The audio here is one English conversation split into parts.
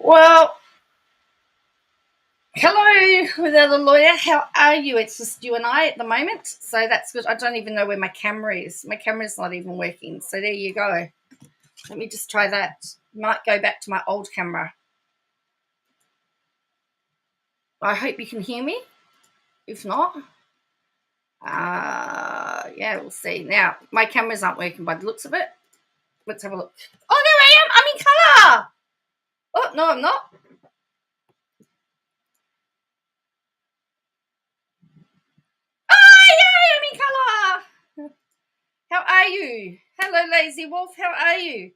Well, hello, without a lawyer. How are you? It's just you and I at the moment, so that's good. I don't even know where my camera is. My camera's not even working, so there you go. Let me just try that. Might go back to my old camera. I hope you can hear me. If not, yeah, we'll see. Now, my cameras aren't working by the looks of it. Let's have a look. Oh, there I am. I'm in colour. Oh, no, I'm not. I'm in colour. How are you? Hello, Lazy Wolf. How are you?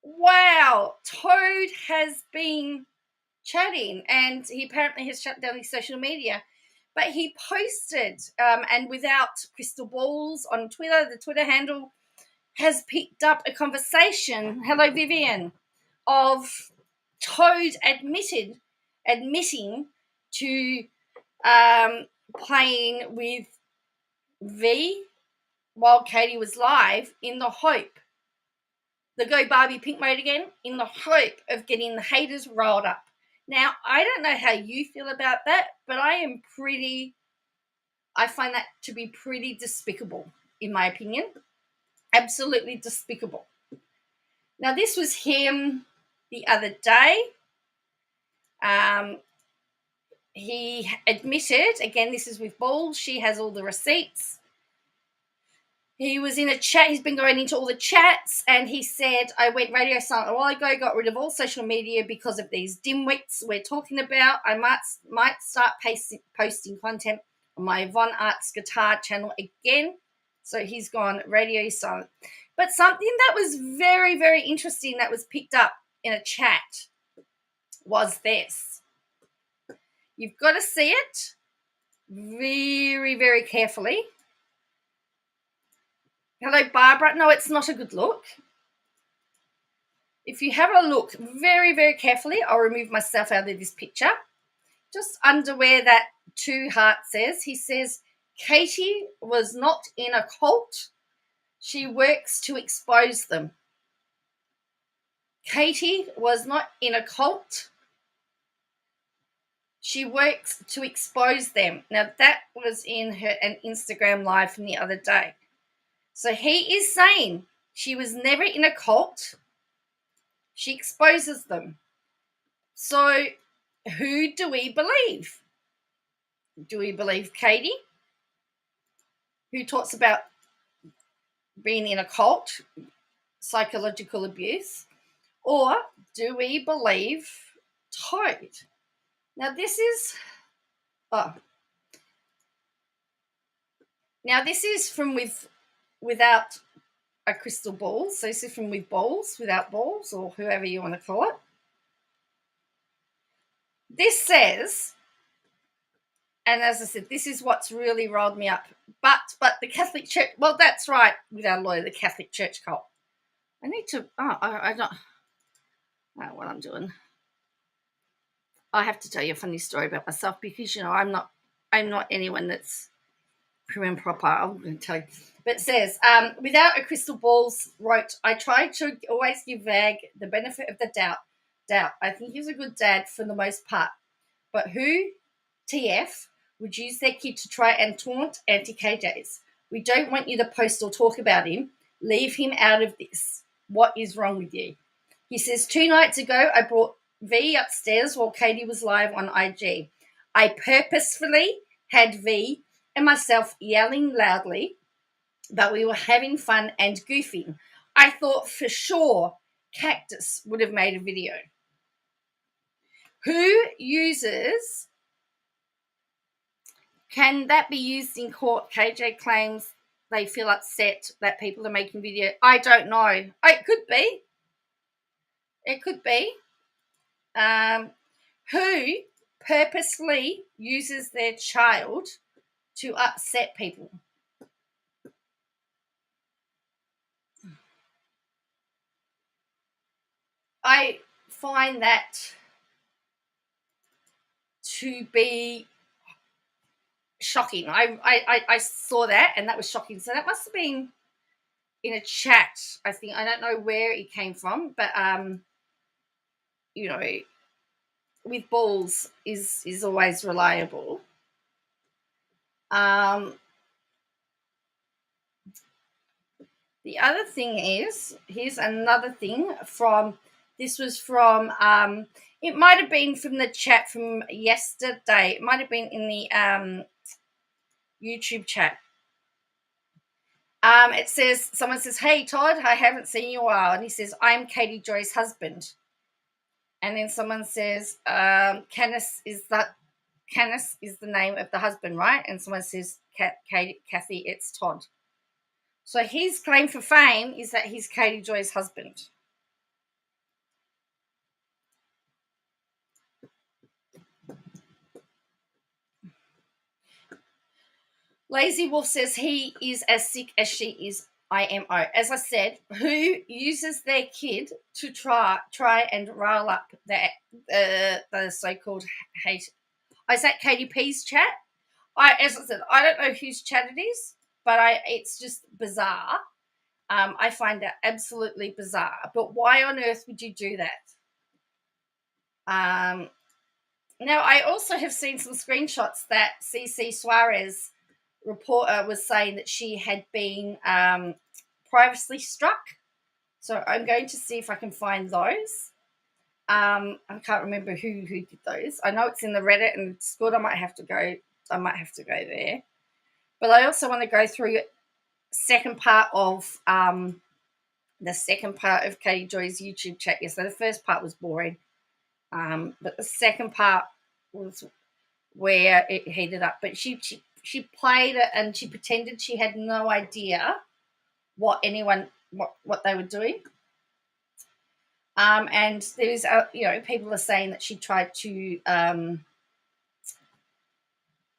Wow, Toad has been chatting and he apparently has shut down his social media. But he posted, and without crystal balls on Twitter, the Twitter handle has picked up a conversation, hello Vivian, of Toad admitting to playing with V while Katie was live in the hope, the Go Barbie Pink mode again, in the hope of getting the haters riled up. Now, I don't know how you feel about that, but I find that to be pretty despicable, in my opinion. Absolutely despicable. Now, this was him the other day. He admitted, again, this is with Balls, she has all the receipts. He was in a chat, he's been going into all the chats, and he said, I went radio silent a while ago, got rid of all social media because of these dimwits we're talking about. I might start posting content on my Von Arts guitar channel again. So he's gone radio silent. But something that was very, very interesting that was picked up in a chat was this. You've got to see it very, very carefully. Hello, Barbara. No, it's not a good look. If you have a look very, very carefully, I'll remove myself out of this picture. Just under where that 2 heart says, he says, Katie was not in a cult. She works to expose them. Katie was not in a cult. She works to expose them. Now, that was in an Instagram live from the other day. So he is saying she was never in a cult. She exposes them. So who do we believe? Do we believe Katie? who talks about being in a cult, psychological abuse, or do we believe Toad? Now this is from without a crystal ball. So this is from with balls, without balls, or whoever you want to call it. This says, and as I said, this is what's really rolled me up. But the Catholic Church, well, that's right, with our lawyer, the Catholic Church cult. I need to, I don't know what I'm doing. I have to tell you a funny story about myself because, I'm not anyone that's prim and proper. I'm going to tell you. But it says, without a crystal balls, wrote, I try to always give Vag the benefit of the doubt. I think he's a good dad for the most part. But who, TF, would use their kid to try and taunt anti-KJs? We don't want you to post or talk about him. Leave him out of this. What is wrong with you? He says, 2 nights ago, I brought V upstairs while Katie was live on IG. I purposefully had V and myself yelling loudly, but we were having fun and goofing. I thought for sure Cactus would have made a video. Who uses... Can that be used in court? KJ claims they feel upset that people are making video. I don't know. It could be. It could be. Who purposely uses their child to upset people? I find that to be shocking. I saw that, and that was shocking. So that must have been in a chat, I think. I don't know where it came from, but with balls is always reliable. The other thing is, here's another thing this was from, it might have been from the chat from yesterday. It might have been in the YouTube chat. It says, someone says, hey, Todd, I haven't seen you in a while. And he says, I'm Katie Joy's husband. And then someone says, Canis is the name of the husband, right? And someone says, Kathy, it's Todd. So his claim for fame is that he's Katie Joy's husband. Lazy Wolf says he is as sick as she is. IMO. As I said, who uses their kid to try and rile up the so-called hate? Is that KDP's chat? As I said, I don't know whose chat it is, but it's just bizarre. I find that absolutely bizarre. But why on earth would you do that? Now, I also have seen some screenshots that CC Suarez reporter was saying that she had been privacy struck. So I'm going to see if I can find those. I can't remember who did those. I know it's in the Reddit and it's good. I might have to go there. But I also want to go through second part of Katie Joy's YouTube chat. Yes, so the first part was boring. But the second part was where it heated up. But she played it and she pretended she had no idea what they were doing. And there's people are saying that she tried to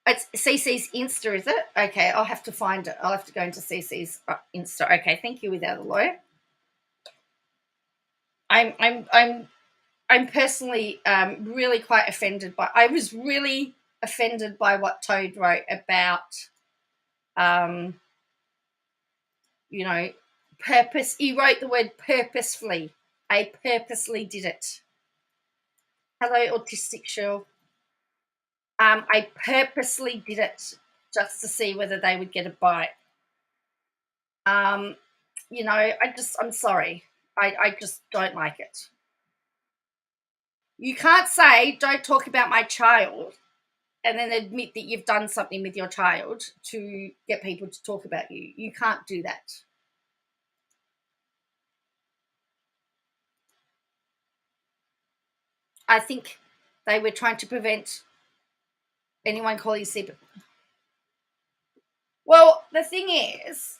it's CC's Insta, is it? Okay, I'll have to find it. I'll have to go into CC's Insta. Okay, thank you, without a lawyer. I'm personally really quite offended by. I was really offended by what Toad wrote about, purpose. He wrote the word purposefully. I purposely did it. Hello, Autistic Shell. I purposely did it just to see whether they would get a bite. I'm sorry. I just don't like it. You can't say, don't talk about my child, and then admit that you've done something with your child to get people to talk about you. You can't do that. I think they were trying to prevent anyone calling Sib. Well, the thing is,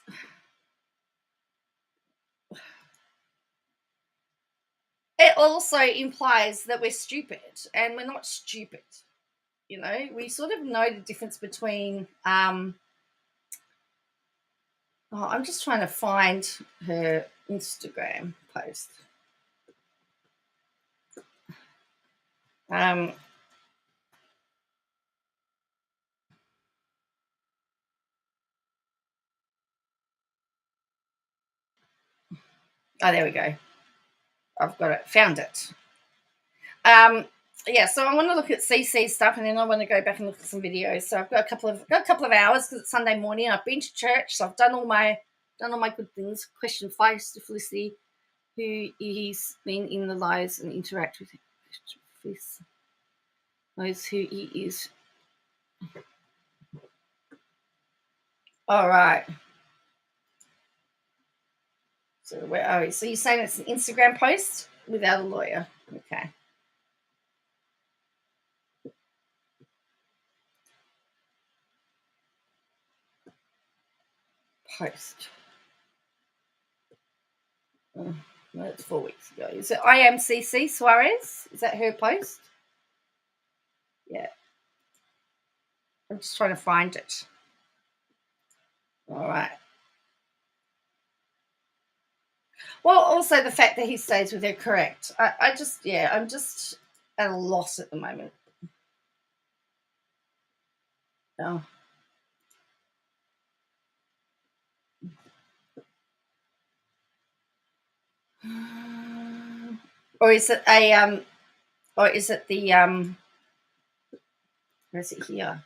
it also implies that we're stupid, and we're not stupid. You know, we sort of know the difference between. I'm just trying to find her Instagram post. Oh, there we go. I've got it. Found it. Yeah, so I want to look at CC stuff, and then I want to go back and look at some videos. So I've got a couple of hours because it's Sunday morning. I've been to church, so I've done all my good things. Question 5 to Felicity, who he's been in the lives and interact with knows who he is. All right. So where are we? So you're saying it's an Instagram post without a lawyer? Okay. Post. Oh, no, it's 4 weeks ago. Is it IMCC Suarez? Is that her post? Yeah. I'm just trying to find it. All right. Well, also the fact that he stays with her, correct. I'm just at a loss at the moment. Oh. Or is it or is it the where is it here?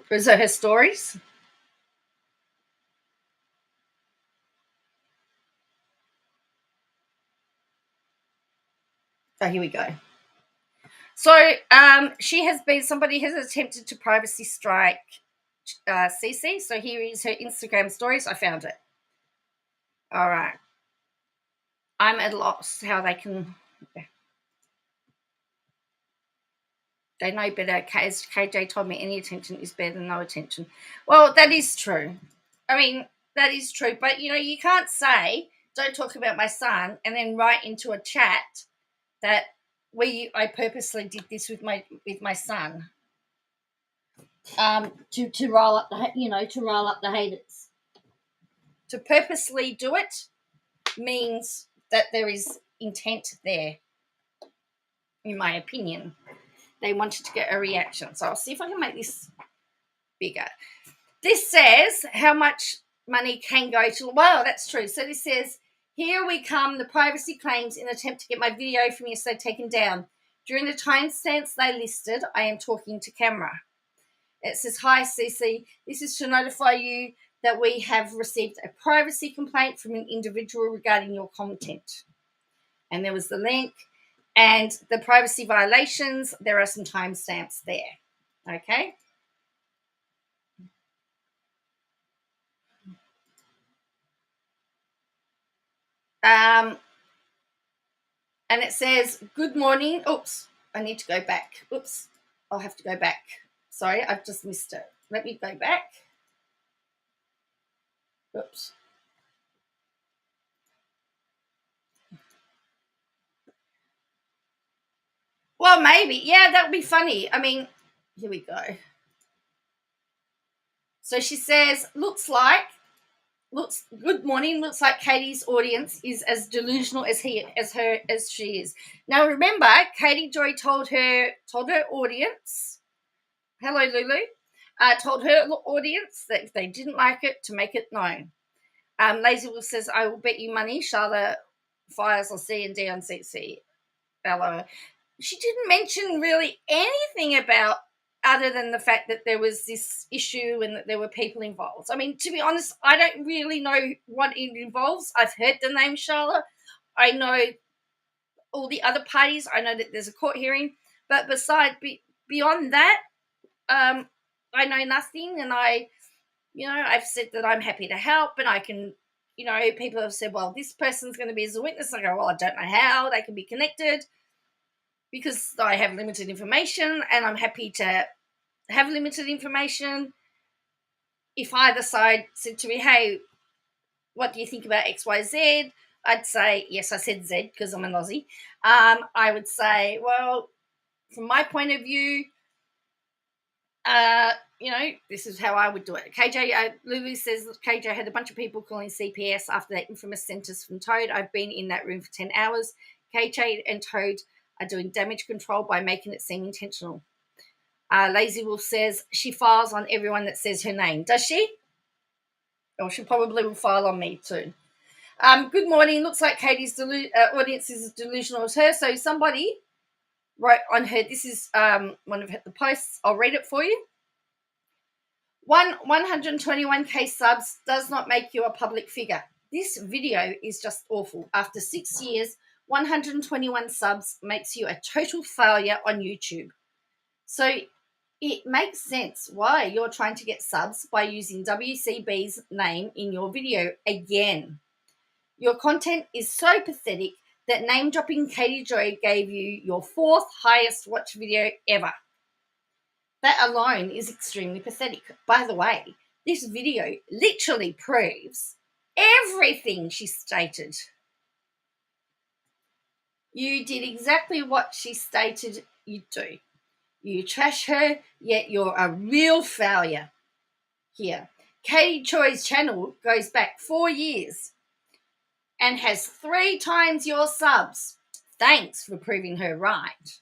Or is it her stories? Oh, here we go. So somebody has attempted to privacy strike CC. So here is her Instagram stories. I found it. All right. I'm at a loss how they can. They know better. As KJ told me, any attention is better than no attention. Well, that is true. I mean, that is true. But, you can't say, don't talk about my son, and then write into a chat that I purposely did this with my son to rile up the haters. To purposely do it means that there is intent there, in my opinion. They wanted to get a reaction. So I'll see if I can make this bigger. This says how much money can go to. Wow, that's true. So this says, here we come, the privacy claims in attempt to get my video from yesterday taken down. During the timestamps they listed, I am talking to camera. It says, hi, CC. This is to notify you that we have received a privacy complaint from an individual regarding your content. And there was the link. And the privacy violations, there are some timestamps there. Okay? And it says, good morning. Oops, I need to go back. Oops, I'll have to go back. Sorry, I've just missed it. Let me go back. Oops. Well, maybe. Yeah, that would be funny. I mean, here we go. So she says, good morning. Looks like Katie's audience is as delusional as she is. Now remember, Katie Joy told her audience, hello Lulu, told her audience that if they didn't like it, to make it known. Lazy Wolf says, I will bet you money Charlotte fires on C&D on CC. Hello. She didn't mention really anything about other than the fact that there was this issue and that there were people involved. I mean, to be honest, I don't really know what it involves. I've heard the name Charlotte. I know all the other parties. I know that there's a court hearing, but beyond that, I know nothing, and I've said that I'm happy to help, and I can, people have said, well, this person's going to be as a witness. I go, well, I don't know how they can be connected because I have limited information, and I'm happy to have limited information. If either side said to me, hey, what do you think about XYZ? I'd say, yes, I said Z because I'm an Aussie. I would say, well, from my point of view, this is how I would do it. KJ, Lulu says KJ had a bunch of people calling CPS after that infamous sentence from Toad. I've been in that room for 10 hours. KJ and Toad are doing damage control by making it seem intentional. Lazy Wolf says she files on everyone that says her name. Does she? Or she probably will file on me too. Good morning. Looks like Katie's audience is as delusional as her. So somebody wrote on her, this is one of the posts. I'll read it for you. 121k subs does not make you a public figure. This video is just awful. After 6 years, 121 subs makes you a total failure on YouTube. So it makes sense why you're trying to get subs by using WCB's name in your video again. Your content is so pathetic that name-dropping Katie Joy gave you your 4th highest watch video ever. That alone is extremely pathetic. By the way, this video literally proves everything she stated. You did exactly what she stated you'd do. You trash her, yet you're a real failure here. Katie Joy's channel goes back 4 years and has 3 times your subs. Thanks for proving her right.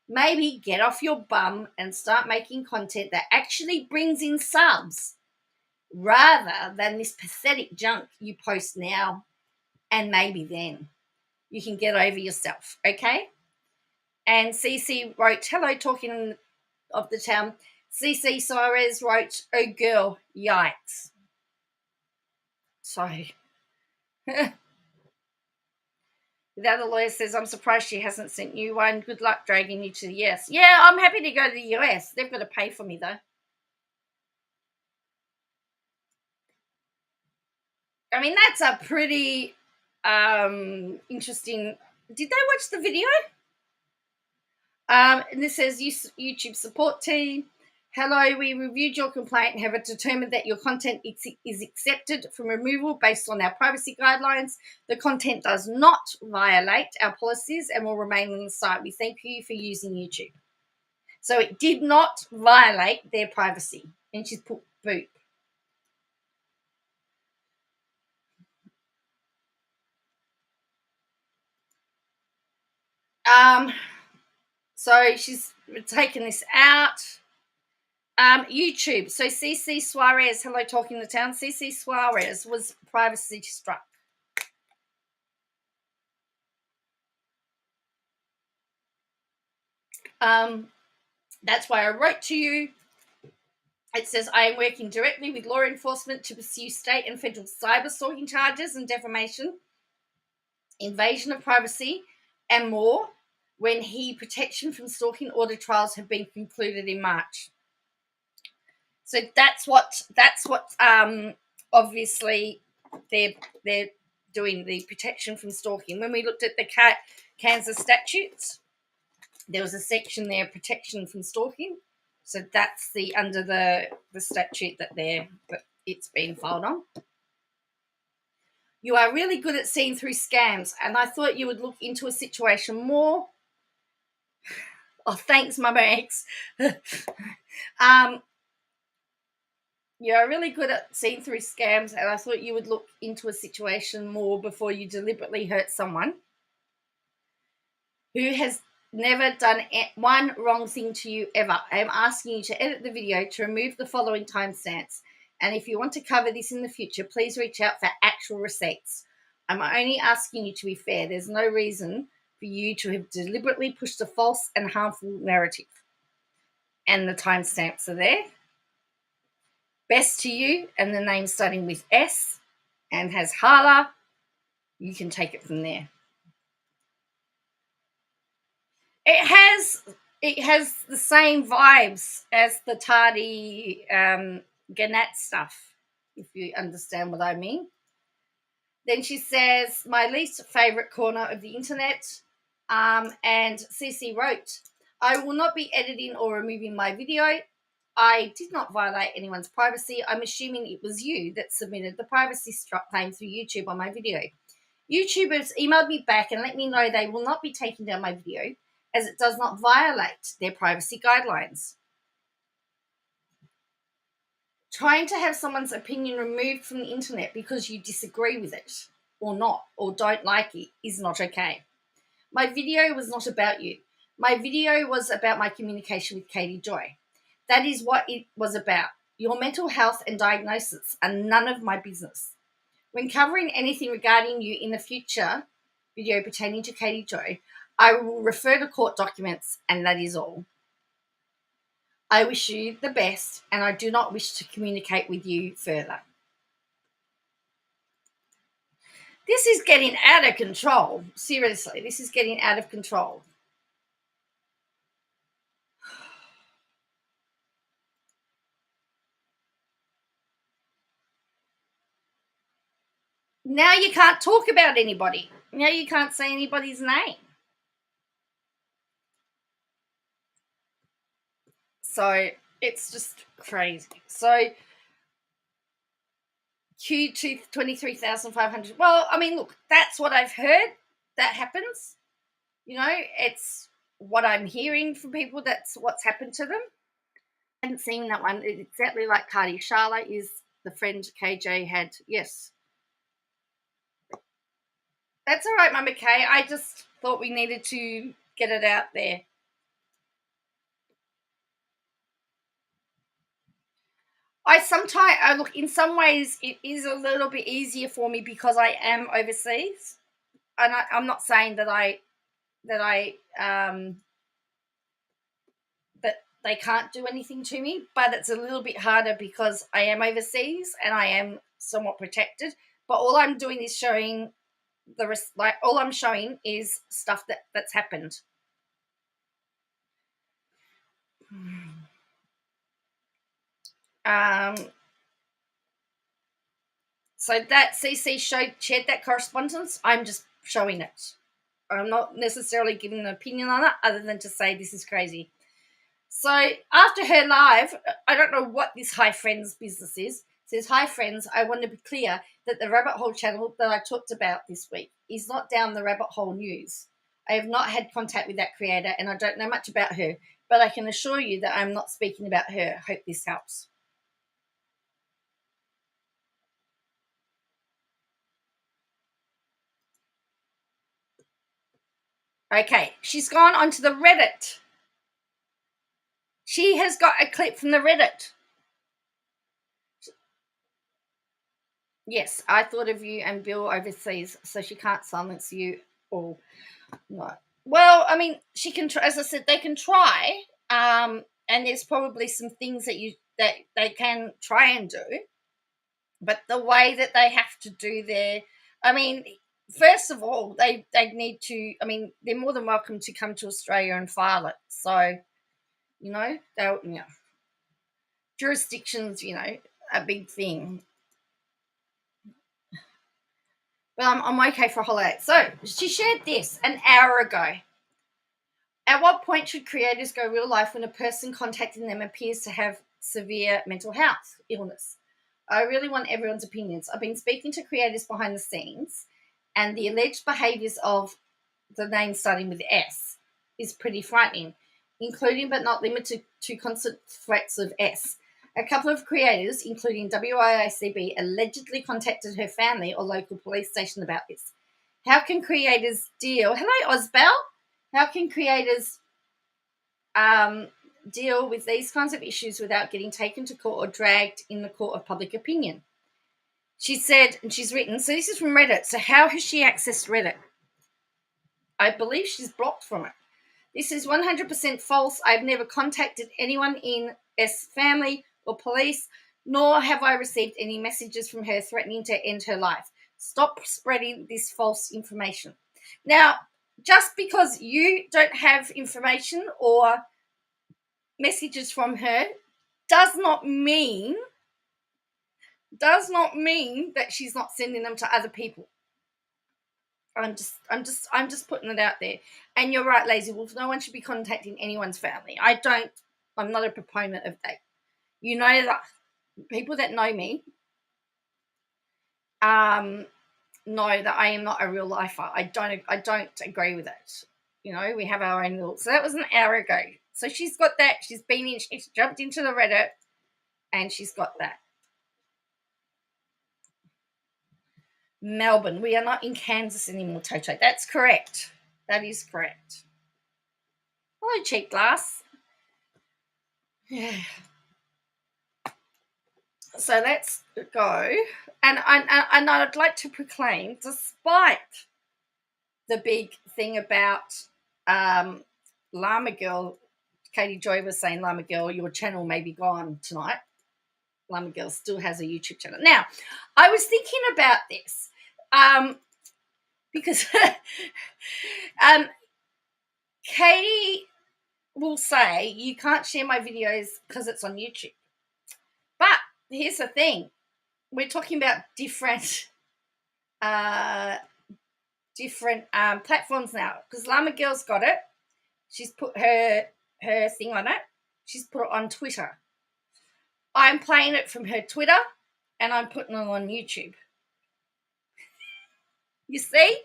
Maybe get off your bum and start making content that actually brings in subs rather than this pathetic junk you post now, and maybe then you can get over yourself, okay? And CC wrote, hello, talking of the town. CC Suarez wrote, oh girl, yikes. Sorry. The other lawyer says, I'm surprised she hasn't sent you one. Good luck dragging you to the US. Yeah, I'm happy to go to the US. They've got to pay for me, though. I mean, that's a pretty interesting... Did they watch the video? And this says, YouTube support team. Hello, we reviewed your complaint and have determined that your content is accepted from removal based on our privacy guidelines. The content does not violate our policies and will remain on the site. We thank you for using YouTube. So it did not violate their privacy. And she's put boop. So she's taken this out. YouTube. So CC Suarez, hello, talking the town. CC Suarez was privacy struck. That's why I wrote to you. It says, I am working directly with law enforcement to pursue state and federal cyber stalking charges and defamation, invasion of privacy, and more when protection from stalking order trials have been concluded in March. So that's what obviously they're doing, the protection from stalking. When we looked at the Kansas statutes, there was a section there, protection from stalking. So that's under the statute that it's been filed on. You are really good at seeing through scams, and I thought you would look into a situation more. Oh, thanks, Mama X. You are really good at seeing through scams, and I thought you would look into a situation more before you deliberately hurt someone who has never done one wrong thing to you ever. I am asking you to edit the video to remove the following timestamps. And if you want to cover this in the future, please reach out for actual receipts. I'm only asking you to be fair. There's no reason for you to have deliberately pushed a false and harmful narrative. And the timestamps are there. Best to you, and the name starting with S and has Hala. You can take it from there. It has the same vibes as the tardy Gannett stuff, if you understand what I mean. Then she says, my least favourite corner of the internet. And CC wrote, I will not be editing or removing my video. I did not violate anyone's privacy. I'm assuming it was you that submitted the privacy claim through YouTube on my video. YouTubers emailed me back and let me know they will not be taking down my video as it does not violate their privacy guidelines. Trying to have someone's opinion removed from the internet because you disagree with it or not, or don't like it, is not okay. My video was not about you. My video was about my communication with Katie Joy. That is what it was about. Your mental health and diagnosis are none of my business. When covering anything regarding you in the future video pertaining to Katie Joy, I will refer to court documents, and that is all. I wish you the best, and I do not wish to communicate with you further. This is getting out of control. Seriously, this is getting out of control. Now you can't talk about anybody. Now you can't say anybody's name. So it's just crazy. So Q2 23,500. Well, I mean, look, that's what I've heard that happens. You know, it's what I'm hearing from people. That's what's happened to them. I hadn't seen that one. It's exactly like Cardi. Charlotte is the friend KJ had. Yes. That's all right, Mama Kay. I just thought we needed to get it out there. I look, in some ways it is a little bit easier for me because I am overseas, and I'm not saying that they can't do anything to me, but it's a little bit harder because I am overseas and I am somewhat protected. But all I'm doing is showing all I'm showing is stuff that's happened. So that CC shared that correspondence. I'm just showing it. I'm not necessarily giving an opinion on it other than to say this is crazy. So after her live, I don't know what this Hi Friends business is. It says, hi friends, I want to be clear that the rabbit hole channel that I talked about this week is not down the rabbit hole news. I have not had contact with that creator and I don't know much about her, but I can assure you that I'm not speaking about her. Hope this helps. Okay, she's gone onto the Reddit. She has got a clip from the Reddit. Yes, I thought of you and Bill overseas, so she can't silence you all. No. Well, I mean, she can try, as I said, they can try, and there's probably some things that they can try and do, but the way that they have to do I mean, first of all, they need to, I mean, they're more than welcome to come to Australia and file it. So, jurisdictions, a big thing. But I'm okay for a holiday. So she shared this an hour ago. At what point should creators go real life when a person contacting them appears to have severe mental health illness? I really want everyone's opinions. I've been speaking to creators behind the scenes, and the alleged behaviours of the name starting with S is pretty frightening, including but not limited to constant threats of S. A couple of creators, including WIICB, allegedly contacted her family or local police station about this. How can creators deal... Hello, Osbel. How can creators deal with these kinds of issues without getting taken to court or dragged in the court of public opinion? She said, and she's written, so this is from Reddit. So how has she accessed Reddit? I believe she's blocked from it. This is 100% false. I've never contacted anyone in S family or police, nor have I received any messages from her threatening to end her life. Stop spreading this false information. Now, just because you don't have information or messages from her does not mean that she's not sending them to other people. I'm just putting it out there. And you're right, Lazy Wolf. No one should be contacting anyone's family. I'm not a proponent of that. You know that people that know me know that I am not a real lifer. I don't agree with it. You know, we have our own little. So that was an hour ago. So she's got that. She's jumped into the Reddit, and she's got that. Melbourne. We are not in Kansas anymore, Toto. That's correct. That is correct. Hello, cheap glass. Yeah. So let's go. And I'd like to proclaim, despite the big thing about Llama Girl, Katie Joy was saying, Llama Girl, your channel may be gone tonight. Llama Girl still has a YouTube channel. Now, I was thinking about this because Katie will say, you can't share my videos because it's on YouTube. But here's the thing. We're talking about different platforms now, because Llama Girl's got it. She's put her thing on it. She's put it on Twitter. I'm playing it from her Twitter, and I'm putting it on YouTube. You see,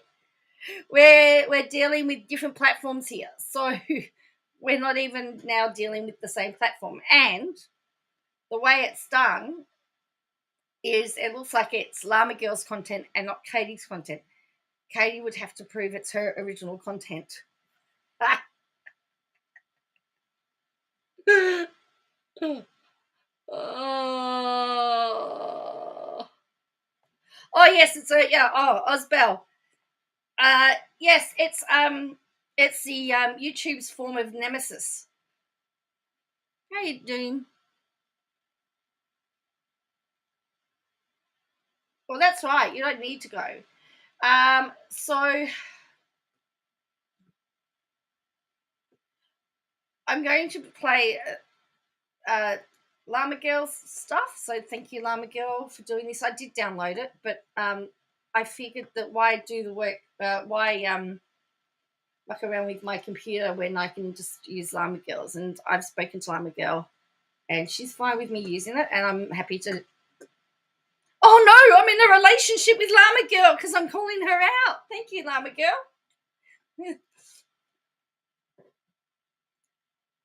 we're dealing with different platforms here, so we're not even now dealing with the same platform. And the way it's done is it looks like it's Llama Girl's content and not Katie's content. Katie would have to prove it's her original content. Oh yes, it's Osbell. Yes, it's the YouTube's form of nemesis. How you doing? Well, that's right. You don't need to go. So I'm going to play Llama Girl's stuff. So thank you, Llama Girl, for doing this. I did download it, but I figured that why do the work? Why muck around with my computer when I can just use Llama Girl's? And I've spoken to Llama Girl, and she's fine with me using it, and I'm happy to. Oh no, I'm in a relationship with Llama Girl because I'm calling her out. Thank you, Llama Girl.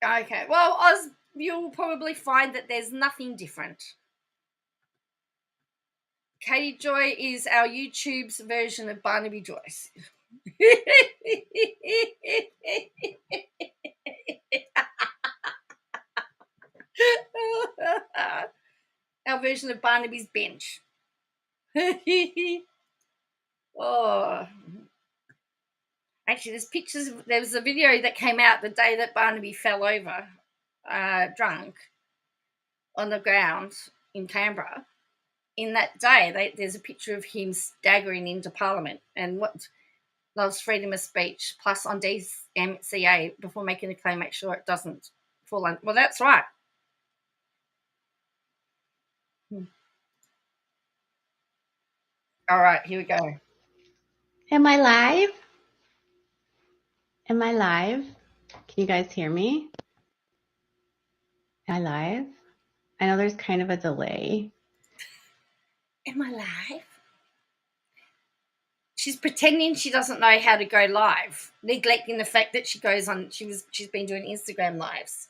Okay, well, Oz, you'll probably find that there's nothing different. Katie Joy is our YouTube's version of Barnaby Joyce. Our version of Barnaby's bench. Oh, actually, there's pictures. There was a video that came out the day that Barnaby fell over, drunk, on the ground in Canberra. In that day, there's a picture of him staggering into Parliament and what loves freedom of speech, plus on DMCA before making a claim, make sure it doesn't fall on. Well, that's right. All right, here we go. Am I live? Am I live? Can you guys hear me? Am I live? I know there's kind of a delay. Am I live? She's pretending she doesn't know how to go live, neglecting the fact that she goes on. She's been doing Instagram lives.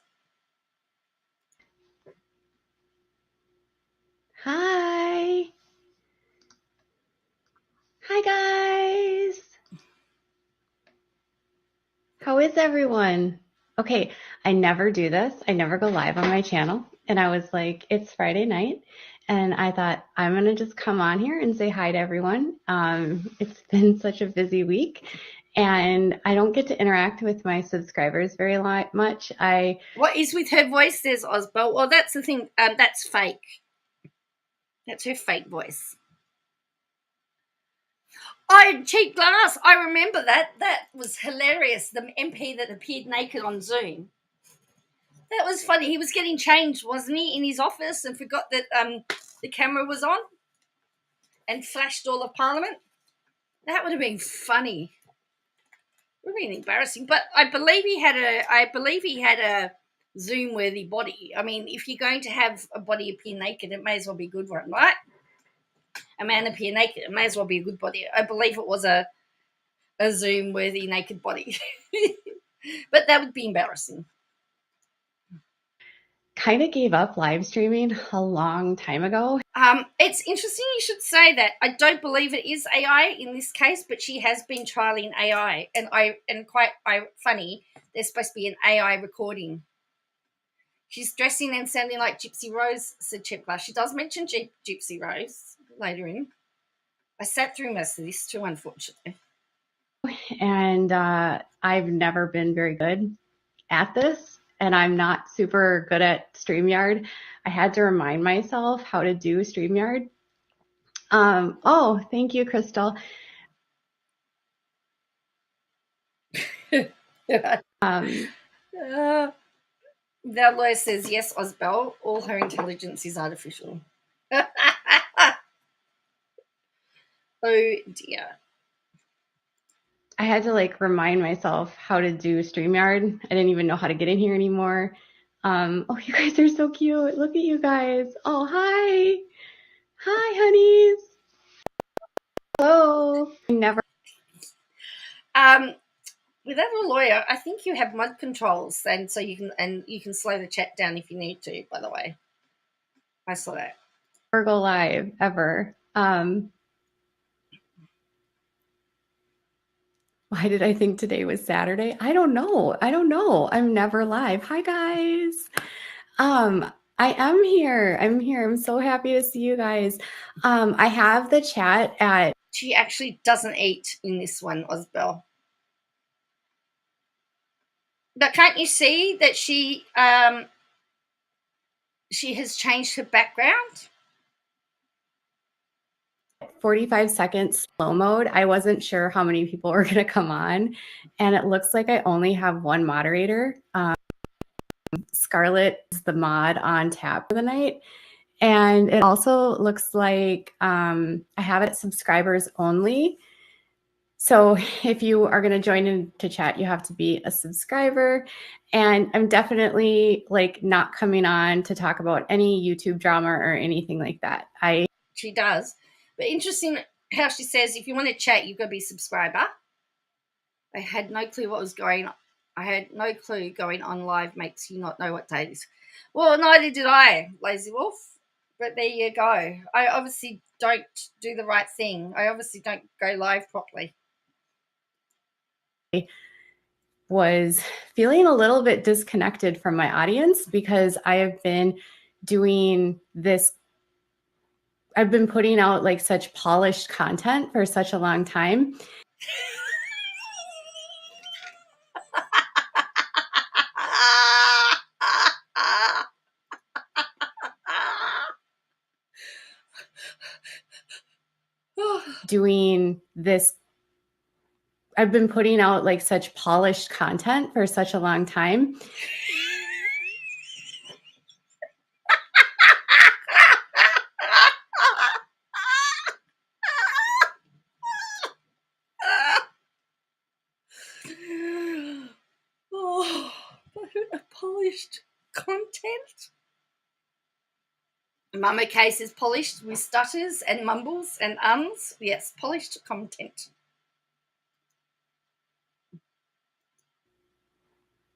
Hi. Hi, guys. How is everyone? Okay, I never do this. I never go live on my channel. And I was like, it's Friday night. And I thought, I'm going to just come on here and say hi to everyone. It's been such a busy week. And I don't get to interact with my subscribers very much. What is with her voice, says Osbel? Well, that's the thing. That's fake. That's her fake voice. Oh, cheap glass. I remember that. That was hilarious. The MP that appeared naked on Zoom. That was funny. He was getting changed, wasn't he, in his office and forgot that the camera was on and flashed all of Parliament. That would have been funny. It would have been embarrassing. But I believe he had a Zoom worthy body. I mean, if you're going to have a body appear naked, it may as well be a good one, right? A man appear naked, it may as well be a good body. I believe it was a Zoom worthy naked body. But that would be embarrassing. Kind of gave up live streaming a long time ago. It's interesting you should say that. I don't believe it is AI in this case, but she has been trialing AI, and quite funny. There's supposed to be an AI recording. She's dressing and sounding like Gypsy Rose, said Chipla. She does mention Gypsy Rose later in. I sat through most of this too, unfortunately. And I've never been very good at this, and I'm not super good at StreamYard. I had to remind myself how to do StreamYard. Oh, thank you, Crystal. That lawyer says, yes, Osbel, all her intelligence is artificial. Oh, dear. I had to remind myself how to do StreamYard. I didn't even know how to get in here anymore. Oh, you guys are so cute. Look at you guys. Oh, hi. Hi, honeys. Hello. With that lawyer, I think you have mud controls, and so you can slow the chat down if you need to. By the way, I saw that. Never go live ever. Why did I think today was Saturday? I don't know. I'm never live. Hi, guys. I am here. I'm so happy to see you guys. I have the chat at... She actually doesn't eat in this one, Osbel. But can't you see that she has changed her background? 45 seconds slow mode. I wasn't sure how many people were going to come on, and it looks like I only have one moderator. Scarlett is the mod on tap for the night, and it also looks like I have it subscribers only. So if you are going to join in to chat, you have to be a subscriber. And I'm definitely not coming on to talk about any YouTube drama or anything like that. She does. But interesting how she says, if you want to chat, you've got to be a subscriber. I had no clue what was going on. I had no clue going on live makes you not know what day it is. Well, neither did I, Lazy Wolf. But there you go. I obviously don't do the right thing. I obviously don't go live properly. Was feeling a little bit disconnected from my audience because I have been doing this. I've been putting out such polished content for such a long time. Doing this. I've been putting out such polished content for such a long time. Polished content. Mama Case is polished with stutters and mumbles and ums. Yes, polished content.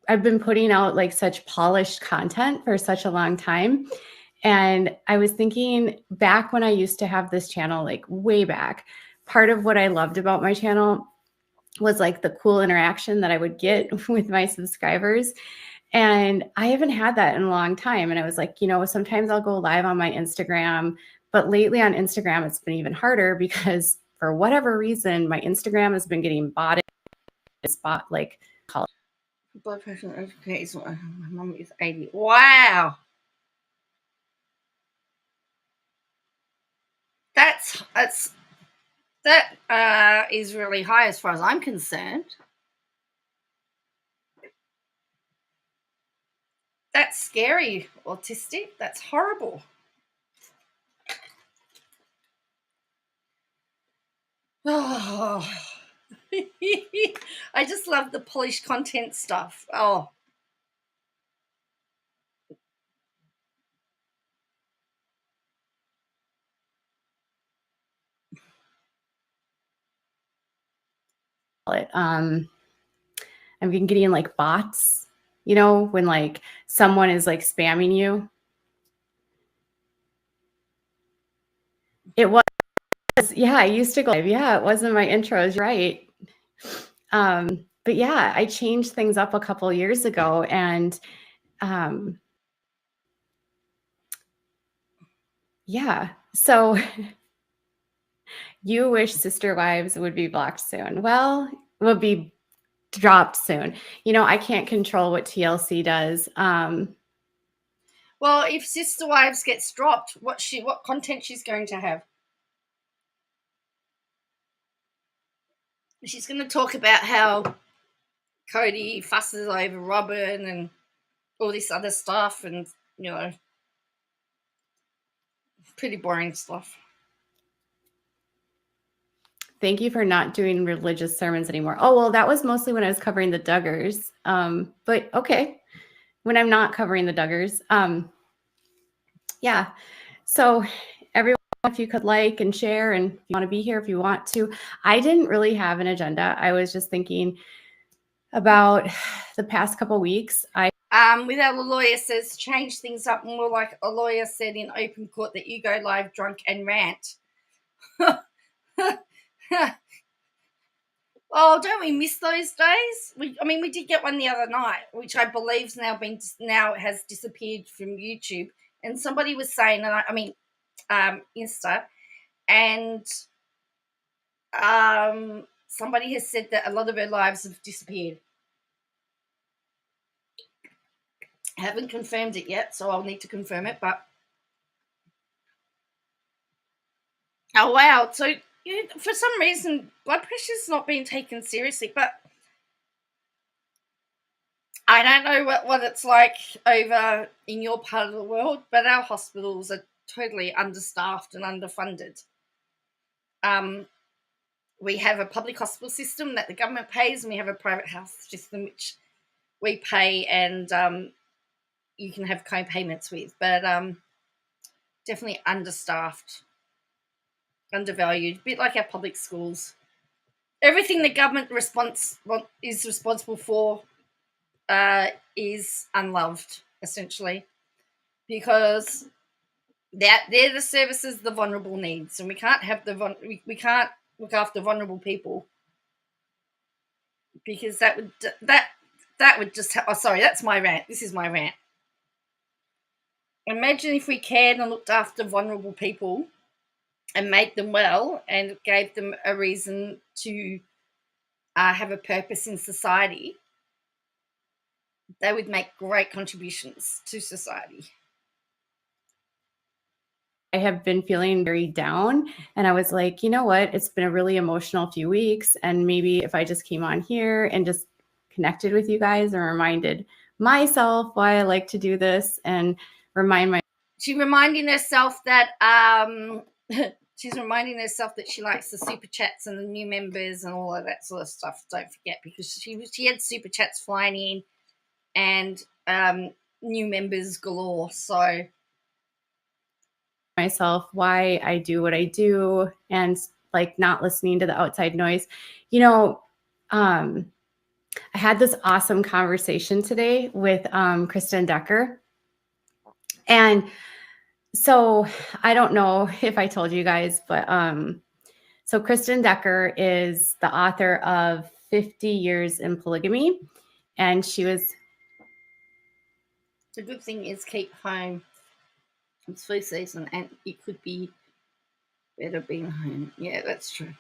I've been putting out such polished content for such a long time. And I was thinking back when I used to have this channel, way back, part of what I loved about my channel was the cool interaction that I would get with my subscribers. And I haven't had that in a long time. And I was sometimes I'll go live on my Instagram, but lately on Instagram, it's been even harder because for whatever reason, my Instagram has been getting botted. Blood pressure. Okay, so my mom is 80. Wow. That's That is really high as far as I'm concerned. That's scary, autistic. That's horrible. Oh, I just love the polished content stuff. Oh, I've been getting like bots, when like someone is like spamming you. It was, yeah, I used to go live. Yeah, it wasn't my intros, right? But yeah, I changed things up a couple years ago, and yeah. So you wish sister wives would be blocked soon. Well, would be dropped soon. I can't control what TLC does. well, if Sister Wives gets dropped, what content she's going to have? She's going to talk about how Cody fusses over Robin and all this other stuff, and pretty boring stuff. Thank you for not doing religious sermons anymore. Oh, well, that was mostly when I was covering the Duggars. But okay, when I'm not covering the Duggars. Yeah. So everyone, if you could like and share, and if you want to be here, if you want to. I didn't really have an agenda. I was just thinking about the past couple weeks. Without a lawyer says change things up more like a lawyer said in open court that you go live drunk and rant. Oh, don't we miss those days? We did get one the other night, which I believe's now has disappeared from YouTube. And somebody was saying, Insta, and somebody has said that a lot of her lives have disappeared. I haven't confirmed it yet, so I'll need to confirm it. But oh wow! So for some reason, blood pressure's not being taken seriously. But I don't know what it's like over in your part of the world, but our hospitals are totally understaffed and underfunded. We have a public hospital system that the government pays, and we have a private health system which we pay, and you can have co-payments with. But definitely understaffed, undervalued, a bit like our public schools. Everything the government is responsible for is unloved, essentially, because they're the services the vulnerable needs, and we can't have we can't look after vulnerable people, because that would just sorry, that's my rant. This is my rant. Imagine if we cared and looked after vulnerable people and made them well and gave them a reason to have a purpose in society. They would make great contributions to society. I have been feeling very down, and I was like, you know what? It's been a really emotional few weeks, and maybe if I just came on here and just connected with you guys and reminded myself why I like to do this, and she's reminding herself that she's reminding herself that she likes the super chats and the new members and all of that sort of stuff. Don't forget, because she had super chats flying in and new members galore. So myself why I do what I do, and like not listening to the outside noise. I had this awesome conversation today with Kristen Decker. And so I don't know if I told you guys, but so Kristen Decker is the author of 50 Years in Polygamy. And she was... The good thing is keep home. It's flu season, and it could be better being home. Yeah, that's true.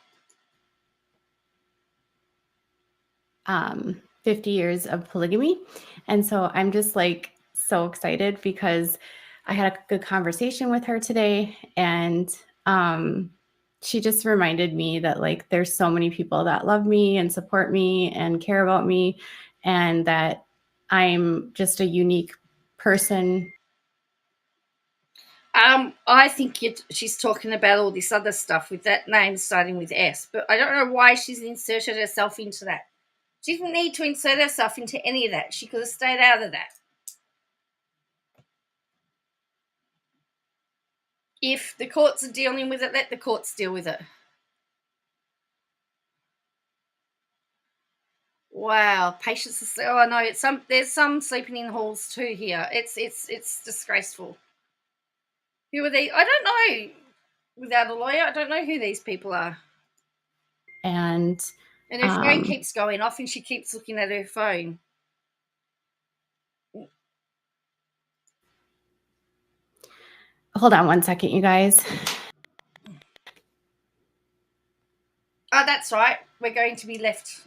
50 years of polygamy. And so I'm just like so excited because I had a good conversation with her today, and she just reminded me that like there's so many people that love me and support me and care about me, and that I'm just a unique person. I think she's talking about all this other stuff with that name starting with S, but I don't know why she's inserted herself into that. She didn't need to insert herself into any of that. She could have stayed out of that. If the courts are dealing with it, let the courts deal with it. Wow, patients are. Oh no, there's some sleeping in halls too here. It's disgraceful. Who are they? I don't know. Without a lawyer, I don't know who these people are. And her phone keeps going off, and she keeps looking at her phone. Hold on one second, you guys. Oh, that's right. We're going to be left.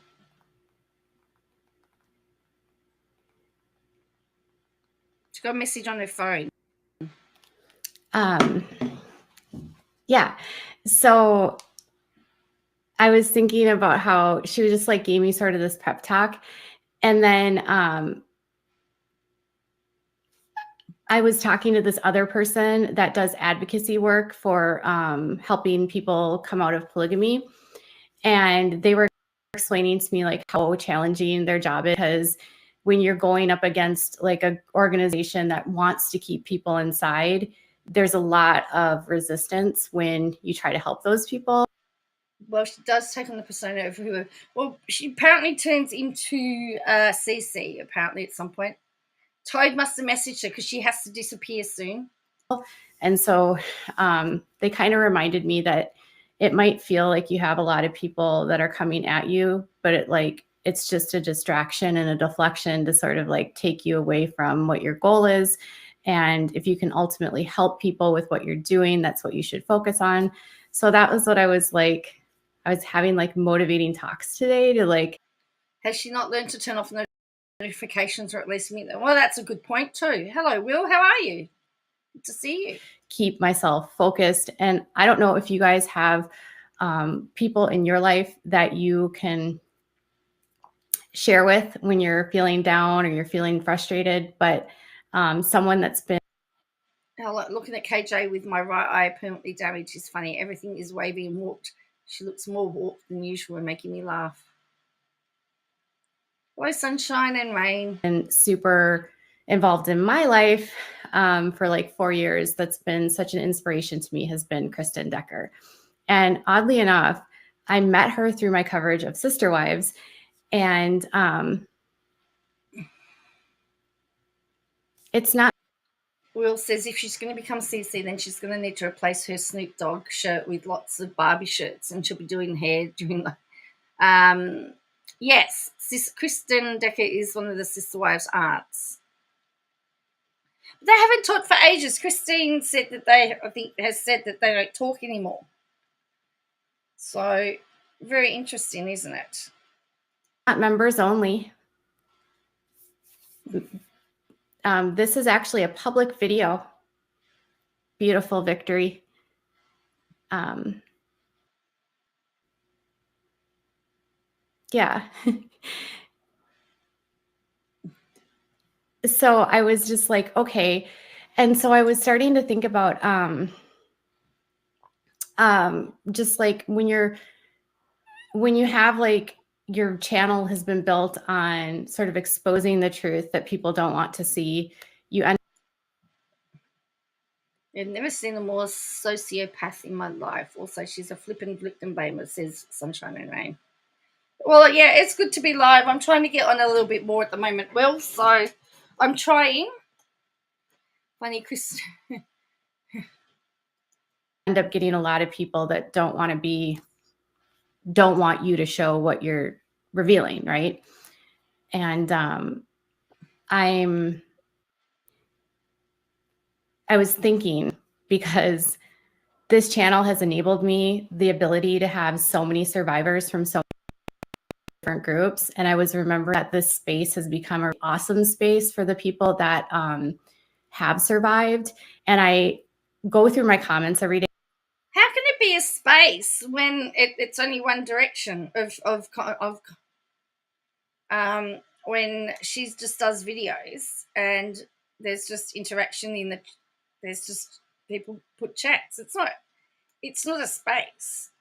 She got a message on her phone. Yeah. So I was thinking about how she was just like gave me sort of this pep talk. And then I was talking to this other person that does advocacy work for helping people come out of polygamy. And they were explaining to me like how challenging their job is, because when you're going up against like an organization that wants to keep people inside, there's a lot of resistance when you try to help those people. Well, she does take on the persona of who. Well, she apparently turns into CC, apparently, at some point. Toad must have messaged her because she has to disappear soon. And so they kind of reminded me that it might feel like you have a lot of people that are coming at you, but it's just a distraction and a deflection to sort of like take you away from what your goal is. And if you can ultimately help people with what you're doing, that's what you should focus on. So that was what I was like. I was having like motivating talks today to like. Has she not learned to turn off notifications, or at least mute them? Well, that's a good point too. Hello, Will. How are you? Good to see you. Keep myself focused. And I don't know if you guys have people in your life that you can share with when you're feeling down or you're feeling frustrated, but someone that's been. Looking at KJ with my right eye permanently damaged is funny. Everything is wavy and warped. She looks more warped than usual and making me laugh. Hello, sunshine and rain. And super involved in my life for like 4 years. That's been such an inspiration to me has been Kristen Decker. And oddly enough, I met her through my coverage of Sister Wives. And it's not. Will says if she's going to become CC, then she's going to need to replace her Snoop Dogg shirt with lots of Barbie shirts, and she'll be doing hair during the. Yes, Kristen Decker is one of the Sister Wives aunts. They haven't talked for ages. Christine said that has said that they don't talk anymore. So very interesting, isn't it? Not members only. This is actually a public video. Beautiful victory. Yeah. So I was just like, okay. And so I was starting to think about just like when you have like your channel has been built on sort of exposing the truth that people don't want to see, you end. I've never seen a more sociopath in my life. Also, she's a flippin' victim blamer, says Sunshine and Rain. Well, yeah, it's good to be live. I'm trying to get on a little bit more at the moment, Will, so I'm trying. Funny, Chris. End up getting a lot of people that don't want you to show what you're revealing, right? And I was thinking, because this channel has enabled me the ability to have so many survivors from so many different groups. And I was remembering that this space has become an awesome space for the people that have survived. And I go through my comments every day. How can it be a space? space when it's only one direction of when she just does videos and there's just interaction there's just people put chats. It's not a space.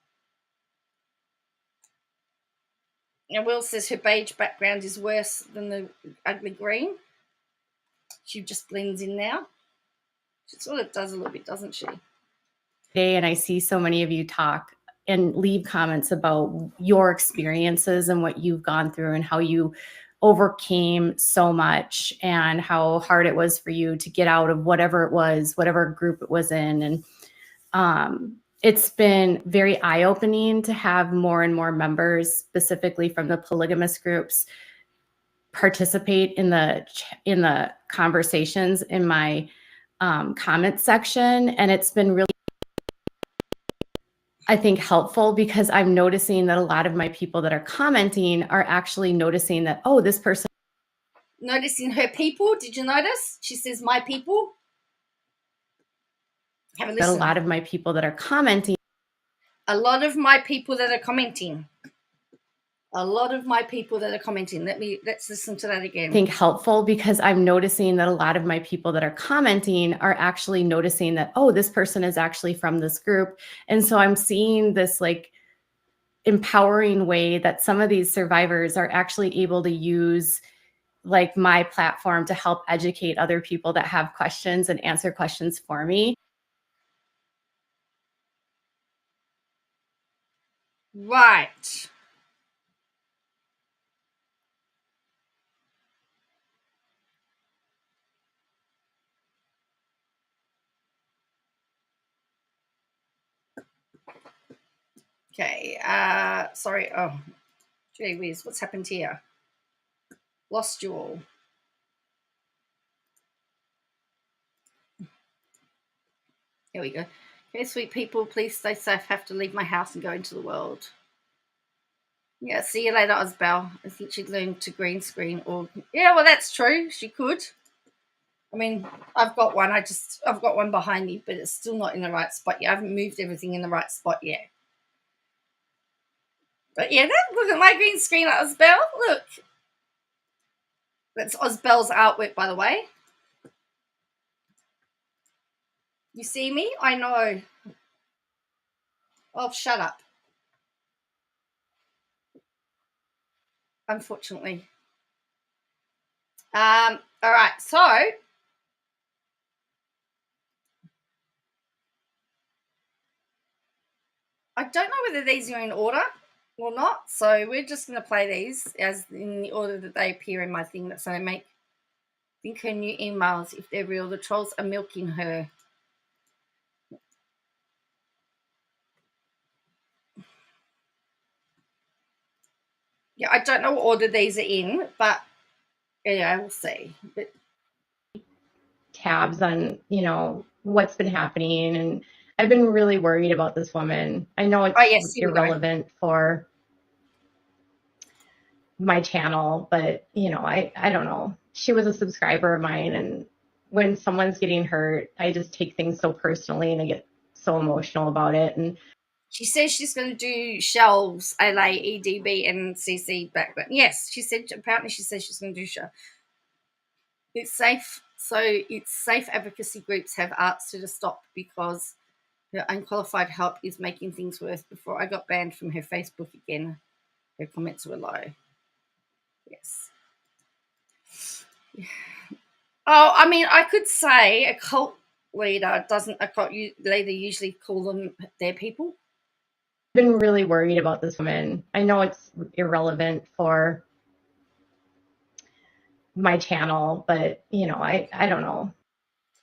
And Will says her beige background is worse than the ugly green. She just blends in now. She sort of does a little bit, doesn't she? And I see so many of you talk and leave comments about your experiences and what you've gone through and how you overcame so much and how hard it was for you to get out of whatever it was, whatever group it was in. And it's been very eye-opening to have more and more members, specifically from the polygamous groups, participate in the conversations in my comment section. And it's been really, I think, helpful because I'm noticing that a lot of my people that are commenting are actually noticing that, oh, this person. Noticing her people. Did you notice? She says, my people. Have a listen. A lot of my people that are commenting. A lot of my people that are commenting. A lot of my people that are commenting. Let's listen to that again. I think helpful because I'm noticing that a lot of my people that are commenting are actually noticing that, oh, this person is actually from this group. And so I'm seeing this like empowering way that some of these survivors are actually able to use like my platform to help educate other people that have questions and answer questions for me. Right. Okay. Sorry. Oh, gee whiz. What's happened here? Lost you all. Here we go. Okay, sweet people, please stay safe. Have to leave my house and go into the world. Yeah, see you later, Osbel. I think she'd learn to green screen or yeah, well that's true. She could. I mean, I've got one. I've got one behind me, but it's still not in the right spot yet. I haven't moved everything in the right spot yet. But yeah, look at my green screen, Osbel. Look. That's Osbel's artwork, by the way. You see me? I know. Oh, shut up. Unfortunately. All right, so I don't know whether these are in order or not, so we're just going to play these as in the order that they appear in my thing. That's going to think her new emails, if they're real. The trolls are milking her. Yeah, I don't know what order these are in, but yeah, we'll see. But tabs on, what's been happening. And I've been really worried about this woman. I know it's irrelevant for my channel, but I don't know. She was a subscriber of mine, and when someone's getting hurt, I just take things so personally and I get so emotional about it. And she says she's going to do shelves, LA, EDB, and CC background. Yes, apparently she says she's going to do shelves. It's safe. So it's safe advocacy groups have asked her to stop because her unqualified help is making things worse. Before I got banned from her Facebook again, her comments were low. Yes. Oh, I mean, I could say a cult leader usually call them their people. I've been really worried about this woman. I know it's irrelevant for my channel, but I don't know.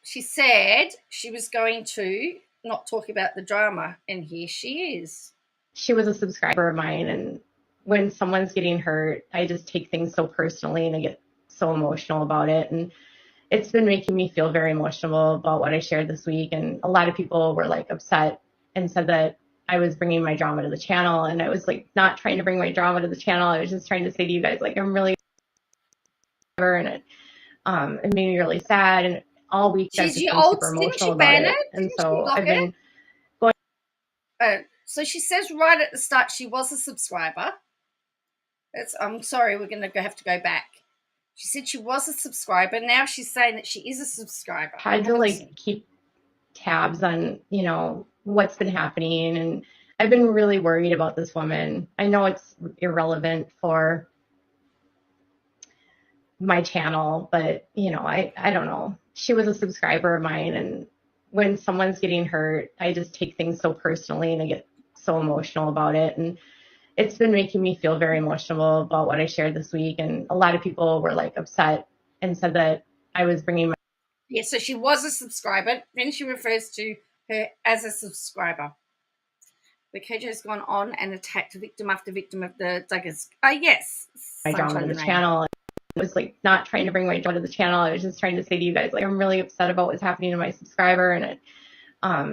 She said she was going to not talk about the drama, and here she is. She was a subscriber of mine, and when someone's getting hurt, I just take things so personally and I get so emotional about it. And it's been making me feel very emotional about what I shared this week. And a lot of people were like upset and said that I was bringing my drama to the channel, and I was like not trying to bring my drama to the channel. I was just trying to say to you guys, like, I'm really, and it made me really sad. And all week I've just been super emotional about it. And so I've been going. So she says right at the start she was a subscriber. I'm sorry, we're going to have to go back. She said she was a subscriber. Now she's saying that she is a subscriber. I had to like keep tabs on, what's been happening. And I've been really worried about this woman. I know it's irrelevant for my channel, but I don't know. She was a subscriber of mine, and when someone's getting hurt, I just take things so personally and I get so emotional about it. And it's been making me feel very emotional about what I shared this week. And a lot of people were like upset and said that I was bringing my. Yeah, so she was a subscriber. Then she refers to her as a subscriber. The KJ's gone on and attacked victim after victim of the Duggars. Yes. My drama to the channel. I was like not trying to bring my drama to the channel. I was just trying to say to you guys, like, I'm really upset about what's happening to my subscriber, and it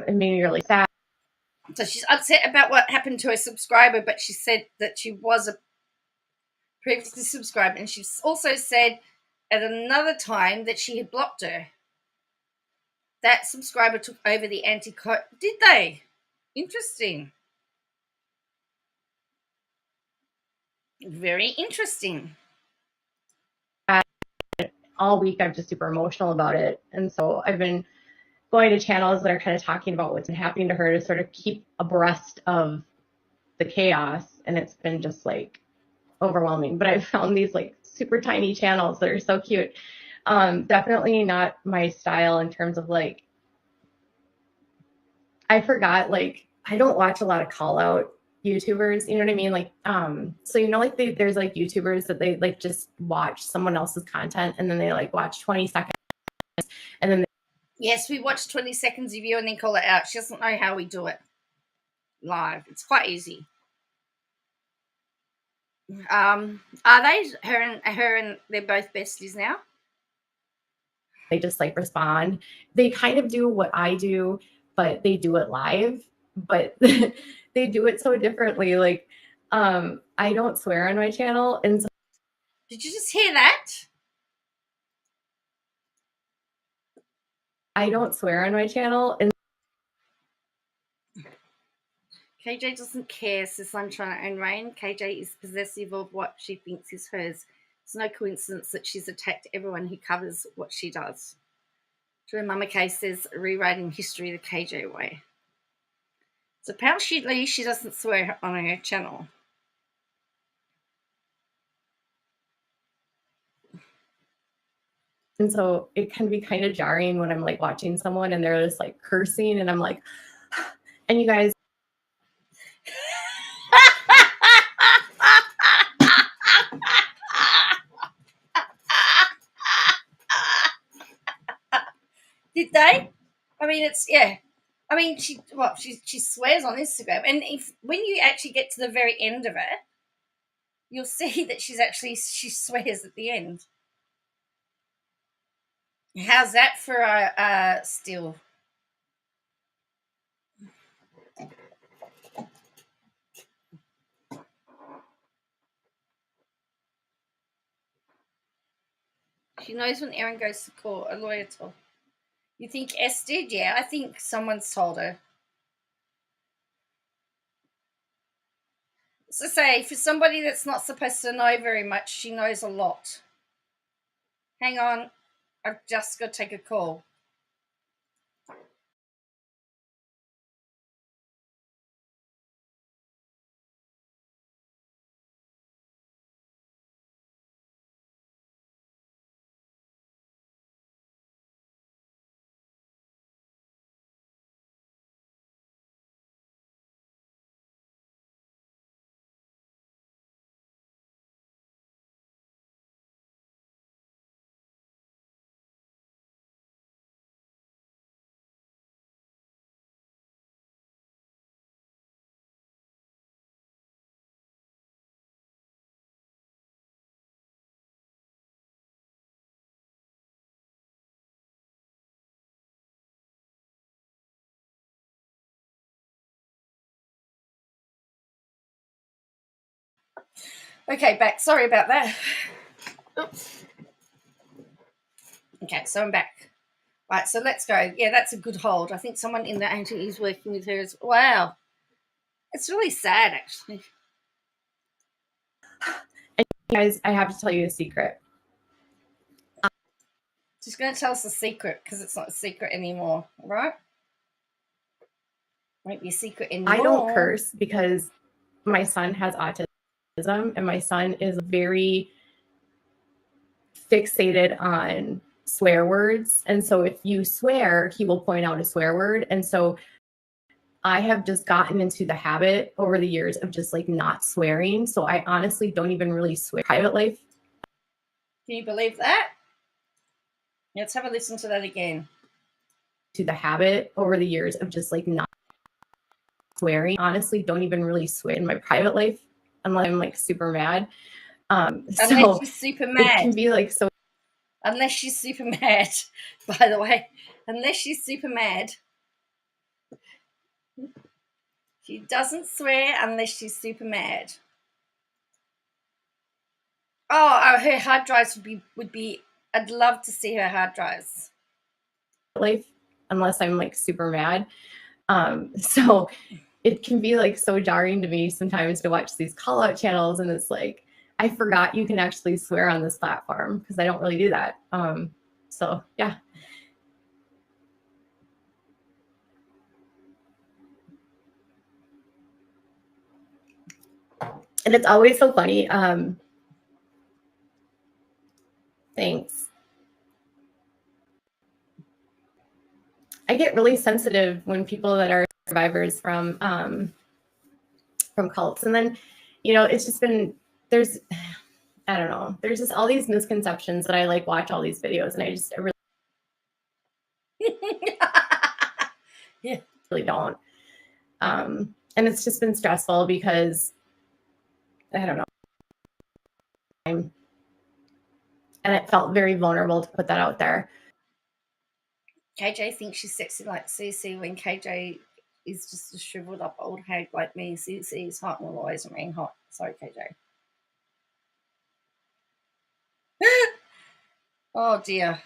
made me really sad. So she's upset about what happened to her subscriber, but she said that she was a previously subscribed, and she also said at another time that she had blocked her. That subscriber took over the anti-code. Did they? Interesting. Very interesting. All week I'm just super emotional about it. And so I've been going to channels that are kind of talking about what's been happening to her to sort of keep abreast of the chaos. And it's been just like overwhelming. But I've found these like super tiny channels that are so cute. Definitely not my style in terms of like, I forgot, like, I don't watch a lot of call out YouTubers, you know what I mean? Like, so like there's like YouTubers that they like just watch someone else's content and then they like watch 20 seconds and then yes, we watch 20 seconds of you and then call it out. She doesn't know how we do it live. It's quite easy. Are they her and they're both besties now? They just like respond. They kind of do what I do, but they do it live, but they do it so differently. Like, I don't swear on my channel. And so did you just hear that? I don't swear on my channel. And KJ doesn't care, says Sunshine and Rain. KJ is possessive of what she thinks is hers. It's no coincidence that she's attacked everyone who covers what she does. Joy Mama K says, rewriting history the KJ way. So apparently she doesn't swear on her channel. And so it can be kind of jarring when I'm like watching someone and they're just like cursing and I'm like, and you guys. Did they? I mean, it's, yeah. I mean, she swears on Instagram. And when you actually get to the very end of it, you'll see that she swears at the end. How's that for a still? She knows when Erin goes to court, a lawyer told. You think S did? Yeah, I think someone's told her. So say, for somebody that's not supposed to know very much, she knows a lot. Hang on, I've just got to take a call. Okay, back. Sorry about that. Oops. Okay, so I'm back. Right, so let's go. Yeah, that's a good hold. I think someone in the agency is working with her as well. It's really sad, actually. Guys, I have to tell you a secret. She's going to tell us a secret because it's not a secret anymore, right? Won't be a secret anymore. I don't curse because my son has autism, and my son is very fixated on swear words. And so if you swear, he will point out a swear word. And so I have just gotten into the habit over the years of just like not swearing. So I honestly don't even really swear. Private life. Can you believe that? Let's have a listen to that again. To the habit over the years of just like not swearing. Honestly, don't even really swear in my private life unless I'm like super mad. Unless she's super mad. It can be like so. Unless she's super mad, by the way. Unless she's super mad. She doesn't swear unless she's super mad. Oh, her hard drives would be. I'd love to see her hard drives. Life, unless I'm like super mad. So it can be like so jarring to me sometimes to watch these call out channels, and it's like, I forgot you can actually swear on this platform because I don't really do that. So yeah. And it's always so funny. Thanks. I get really sensitive when people that are survivors from cults, and then, you know, it's just been, there's, I don't know, there's just all these misconceptions that I like watch all these videos, and I really Yeah. really don't. And it's just been stressful because I don't know. And it felt very vulnerable to put that out there. KJ thinks she's sexy like CC when KJ is just a shriveled up old hag like me. CC is hot and will always remain hot. Sorry, KJ. Oh dear.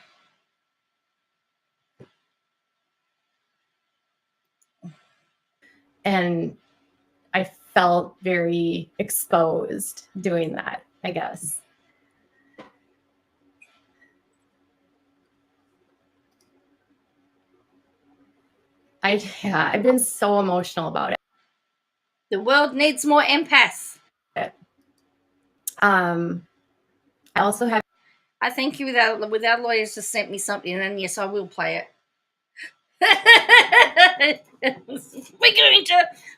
And I felt very exposed doing that, I guess. I've been so emotional about it. The world needs more empaths. I also have. I thank you without lawyers just sent me something, and yes, I will play it.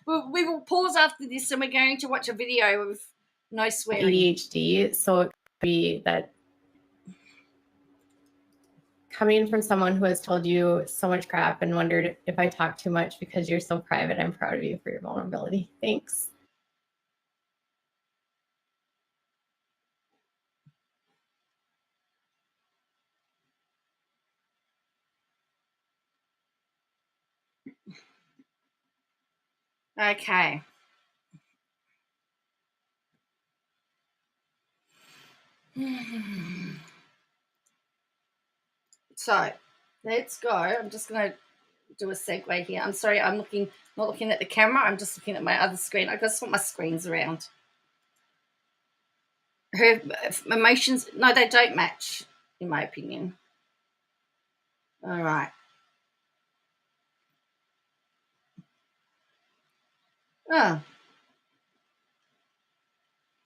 We will pause after this, and we're going to watch a video of no swearing. ADHD, so it could be that coming from someone who has told you so much crap and wondered if I talk too much because you're so private. I'm proud of you for your vulnerability. Thanks. Okay. So let's go. I'm just going to do a segue here. I'm sorry, I'm not looking at the camera. I'm just looking at my other screen. I got to swap my screens around. Her emotions, no, they don't match, in my opinion. All right. Oh.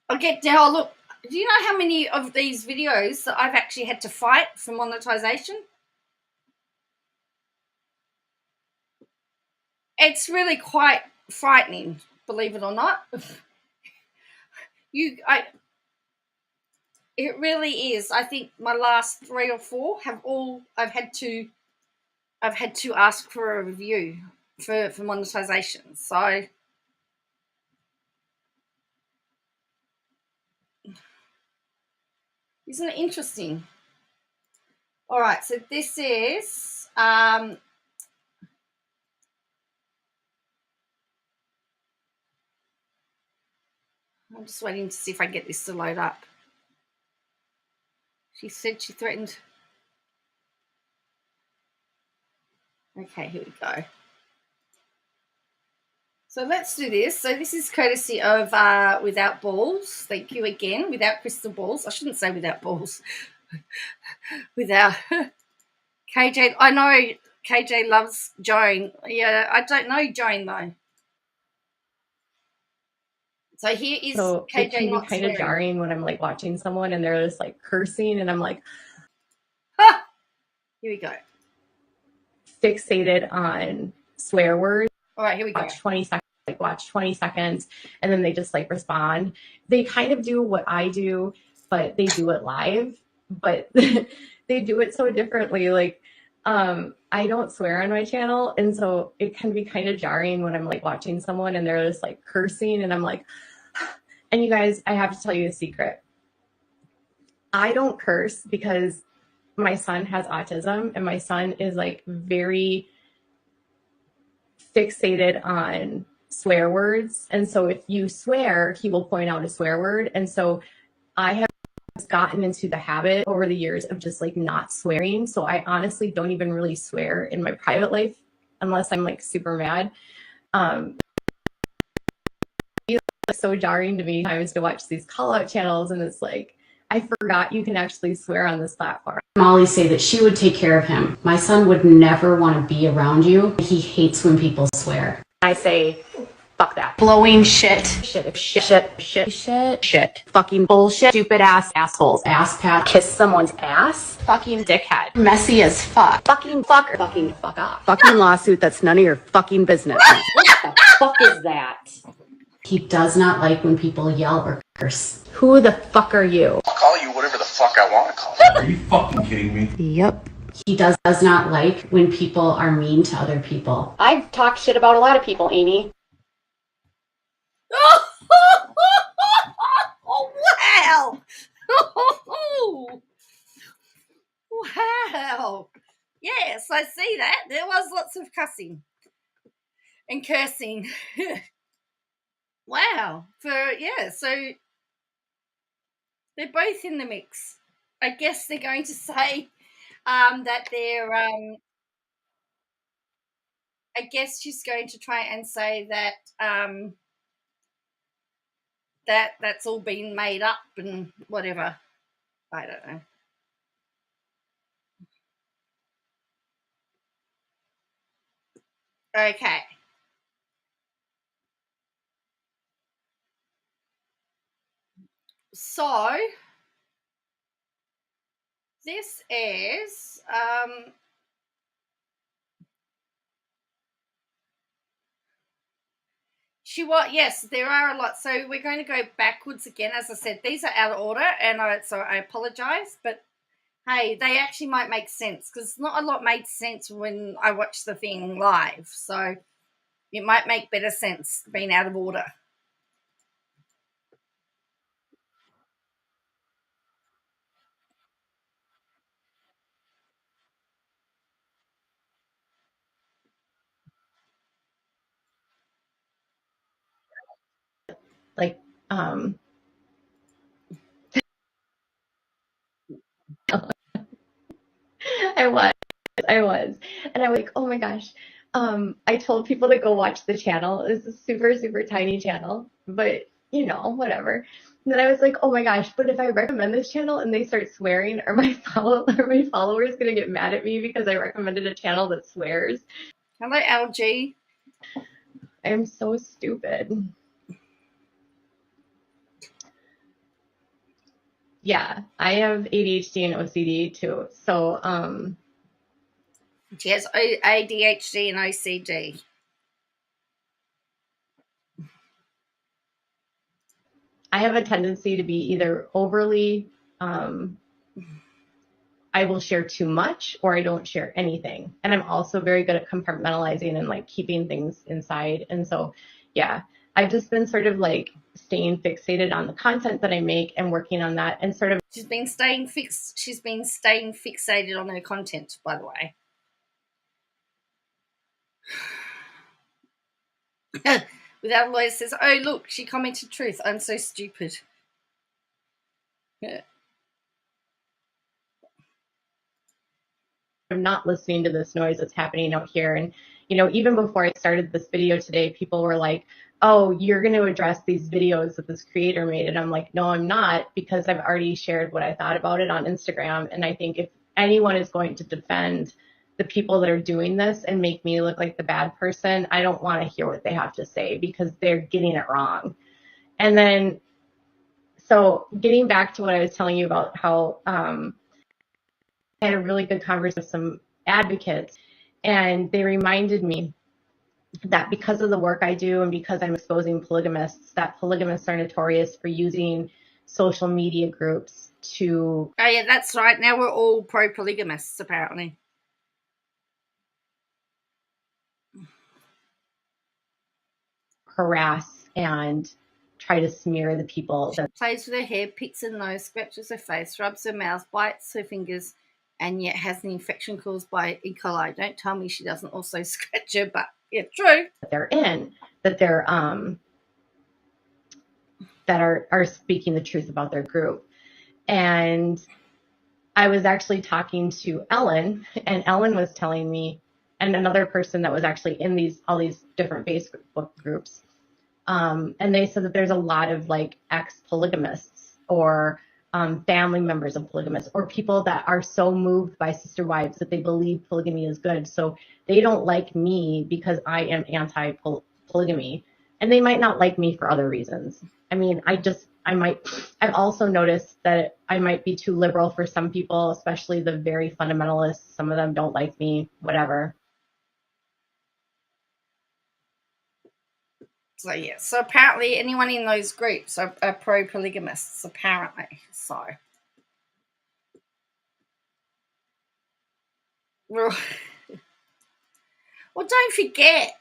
I'll get down. Oh, look, do you know how many of these videos that I've actually had to fight for monetization? It's really quite frightening, believe it or not. It really is. I think my last 3 or 4 I've had to ask for a review for monetization. So isn't it interesting? All right, so this is I'm just waiting to see if I get this to load up. She said she threatened. Okay, here we go. So let's do this. So this is courtesy of Without Balls. Thank you again. Without crystal balls. I shouldn't say without balls. Without KJ. I know KJ loves Joan. Yeah, I don't know Joan though. So here is So KJ it can be not kind of swearing. jarring when I'm like watching someone and they're just like cursing and I'm like Here we go. fixated on swear words. All right, here we go. Watch 20 seconds and then they just like respond. They kind of do what I do, but they do it live, but they do it so differently. Like I don't swear on my channel, and so it can be kind of jarring when I'm like watching someone and they're just like cursing and I'm like and you guys, I have to tell you a secret. I don't curse because my son has autism and my son is like very fixated on swear words. And so if you swear, he will point out a swear word. And so I have gotten into the habit over the years of just like not swearing. So I honestly don't even really swear in my private life unless I'm like super mad. It's so jarring to me times to watch these call out channels and it's like, I forgot you can actually swear on this platform. Molly say that she would take care of him. My son would never want to be around you. He hates when people swear. I say, fuck that. Blowing shit. Shit. Fucking bullshit. Stupid assholes. Ass pat. Kiss someone's ass. Fucking dickhead. Messy as fuck. Fucking fucker. Fucking fuck off. Fucking lawsuit that's none of your fucking business. What the fuck is that? He does not like when people yell or curse. Who the fuck are you? I'll call you whatever the fuck I want to call you. Are you fucking kidding me? Yep. He does not like when people are mean to other people. I've talked shit about a lot of people, Amy. Oh, wow. Wow. Yes, I see that. There was lots of cussing and cursing. Wow. So they're both in the mix. I guess they're going to say that they're I guess she's going to try and say that that's all been made up and whatever. I don't know. Okay. So this is yes, there are a lot. So we're going to go backwards again. As I said, these are out of order, and so I apologize. But hey, they actually might make sense because not a lot made sense when I watched the thing live. So it might make better sense being out of order. Like, I was. And I'm like, oh my gosh. I told people to go watch the channel. It's a super, super tiny channel, but you know, whatever. And then I was like, oh my gosh, but if I recommend this channel and they start swearing, are my followers gonna get mad at me because I recommended a channel that swears? Hello, LG. I am so stupid. Yeah, I have ADHD and OCD too. So, She has ADHD and OCD. I have a tendency to be either overly, I will share too much or I don't share anything. And I'm also very good at compartmentalizing and like keeping things inside. And so, yeah, I've just been sort of like staying fixated on the content that I make and working on that and sort of. She's been staying fixated on her content, by the way. Without a lawyer says, oh, look, she commented truth. I'm so stupid. Yeah. I'm not listening to this noise that's happening out here. And, you know, even before I started this video today, people were like, oh, you're going to address these videos that this creator made. And I'm like, no, I'm not, because I've already shared what I thought about it on Instagram. And I think if anyone is going to defend the people that are doing this and make me look like the bad person, I don't want to hear what they have to say, because they're getting it wrong. And then, so getting back to what I was telling you about how I had a really good conversation with some advocates, and they reminded me that because of the work I do and because I'm exposing polygamists, that polygamists are notorious for using social media groups to... Oh, yeah, that's right. Now we're all pro-polygamists, apparently. harass and try to smear the people. She plays with her hair, picks her nose, scratches her face, rubs her mouth, bites her fingers, and yet has an infection caused by E. coli. Don't tell me she doesn't also scratch her butt. Yeah, true. They're in, that they're that are speaking the truth about their group. And I was actually talking to Ellen, and Ellen was telling me, and another person that was actually in all these different Facebook groups, and they said that there's a lot of like ex-polygamists or family members of polygamists, or people that are so moved by sister wives that they believe polygamy is good. So they don't like me because I am anti-polygamy, and they might not like me for other reasons. I mean, I've also noticed that I might be too liberal for some people, especially the very fundamentalists. Some of them don't like me, whatever. So, yeah. So, apparently, anyone in those groups are pro-polygamists, apparently. So, well, don't forget,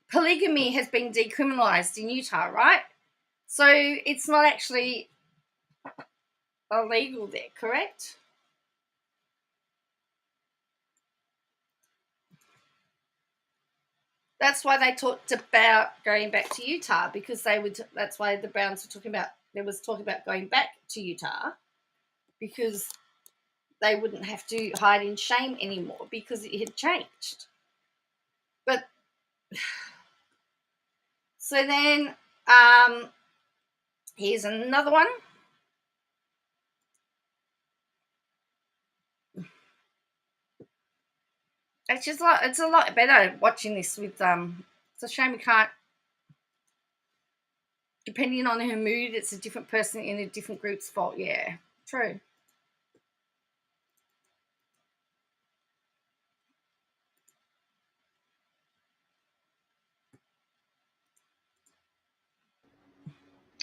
polygamy has been decriminalized in Utah, right? So, it's not actually illegal there, correct? That's why they talked about going back to Utah, because that's why the Browns were talking about, there was talk about going back to Utah, because they wouldn't have to hide in shame anymore because it had changed. But so then here's another one. It's a lot better watching this with it's a shame we can't, depending on her mood, it's a different person in a different group's fault. Yeah, true.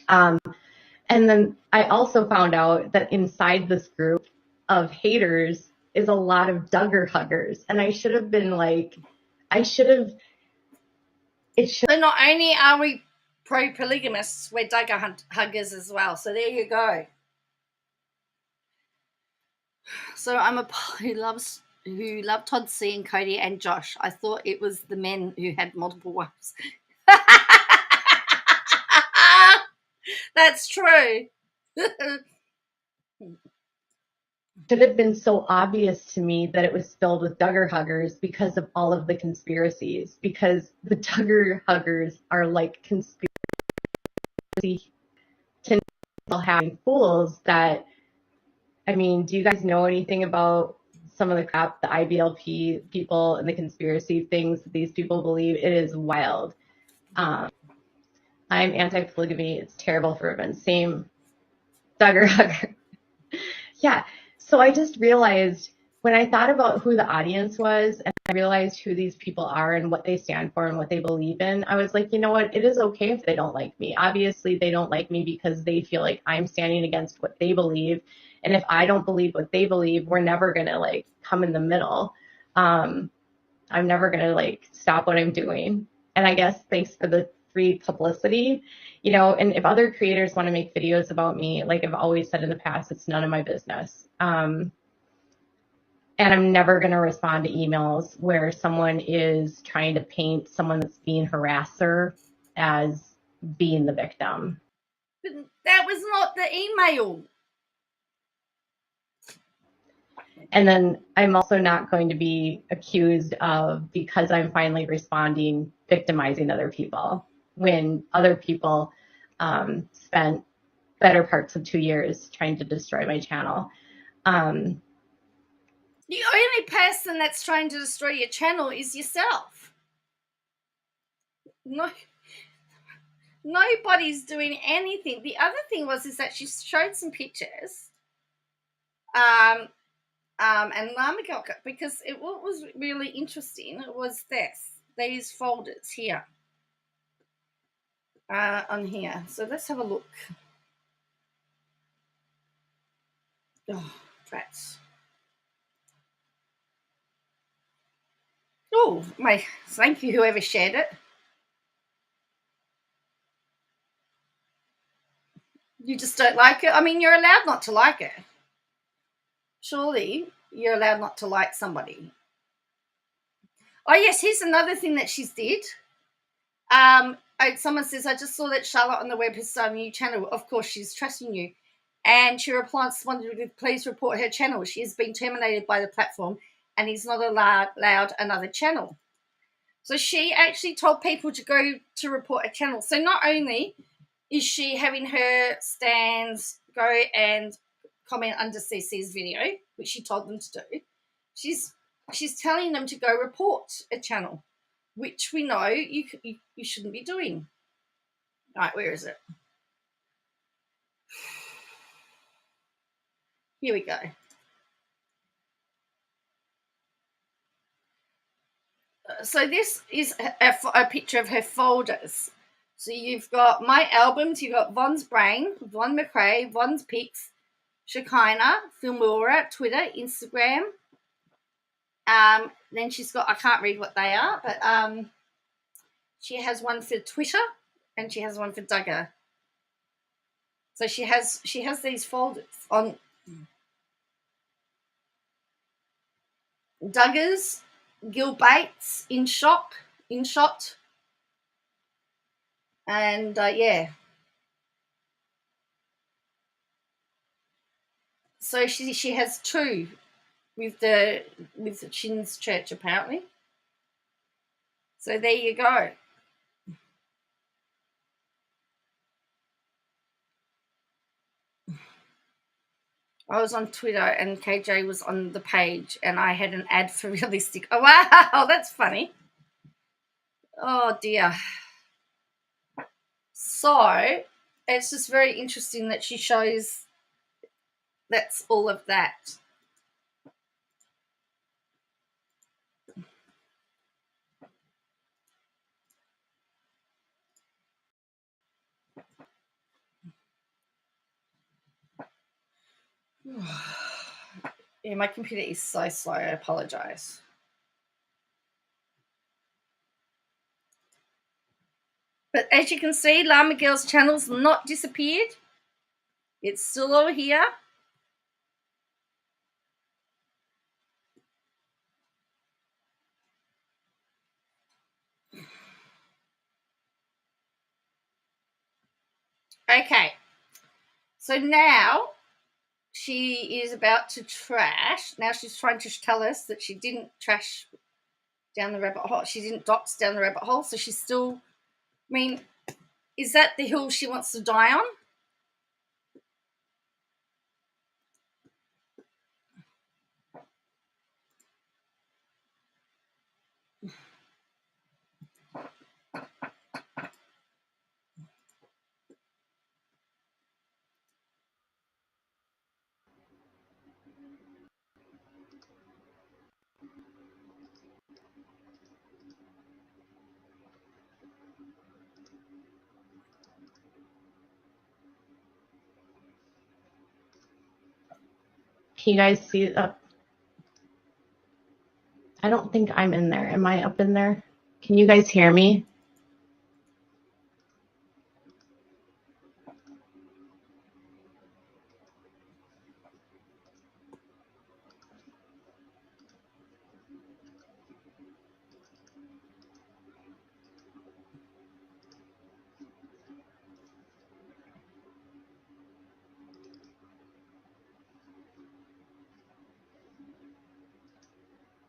And then I also found out that inside this group of haters is a lot of Duggar huggers. And I should have been like, so not only are we pro-polygamists, we're Duggar huggers as well. So there you go. So I'm a who love Todd C and Cody and Josh. I thought it was the men who had multiple wives. That's true. should have been so obvious to me that it was filled with Duggar huggers because of all of the conspiracies, because the Duggar huggers are like conspiracy having fools that, I mean, do you guys know anything about some of the crap, the IBLP people and the conspiracy things that these people believe? It is wild. I'm anti-polygamy. It's terrible for women. Same Duggar hugger. Yeah. So I just realized when I thought about who the audience was and I realized who these people are and what they stand for and what they believe in, I was like, you know what? It is okay if they don't like me. Obviously, they don't like me because they feel like I'm standing against what they believe. And if I don't believe what they believe, we're never going to like come in the middle. I'm never going to like stop what I'm doing. And I guess thanks for the free publicity, you know, and if other creators want to make videos about me, like I've always said in the past, it's none of my business. And I'm never going to respond to emails where someone is trying to paint someone that's being harasser as being the victim. But that was not the email. And then I'm also not going to be accused of, because I'm finally responding, victimizing other people when other people spent better parts of 2 years trying to destroy my channel. The only person that's trying to destroy your channel is yourself. No, nobody's doing anything. The other thing is that she showed some pictures, and Llama Girl, because what was really interesting was these folders here, on here. So let's have a look. Oh, rats. Oh, thank you, whoever shared it. You just don't like it? I mean, you're allowed not to like it. Surely you're allowed not to like somebody. Oh, yes, here's another thing that she's did. Someone says, I just saw that Charlotte on the web has started a new channel. Of course, she's trusting you. And she replies, please report her channel. She has been terminated by the platform and is not allowed another channel. So she actually told people to go to report a channel. So not only is she having her stands go and comment under CC's video, which she told them to do, she's telling them to go report a channel, which we know you shouldn't be doing. All right, where is it? Here we go. So this is a picture of her folders. So you've got my albums, you've got Von's Brain, Von McRae, Von's Pics, Shekinah, Filmora, Twitter, Instagram. Then she's got, I can't read what they are, but she has one for Twitter and she has one for Duggar. So she has these folders on Duggar's, Gil Bates, In Shot, and yeah. So she has two with Chin's Church apparently. So there you go. I was on Twitter and KJ was on the page and I had an ad for Realistic. Oh, wow, that's funny. Oh, dear. So it's just very interesting that she shows that's all of that. Yeah, my computer is so slow. I apologize. But as you can see, Llama Girl's channel's not disappeared. It's still over here. Okay. So now she is about to trash. Now she's trying to tell us that she didn't trash down the rabbit hole. She didn't dox down the rabbit hole. So she's still, I mean, is that the hill she wants to die on? Can you guys see up? I don't think I'm in there. Am I up in there? Can you guys hear me?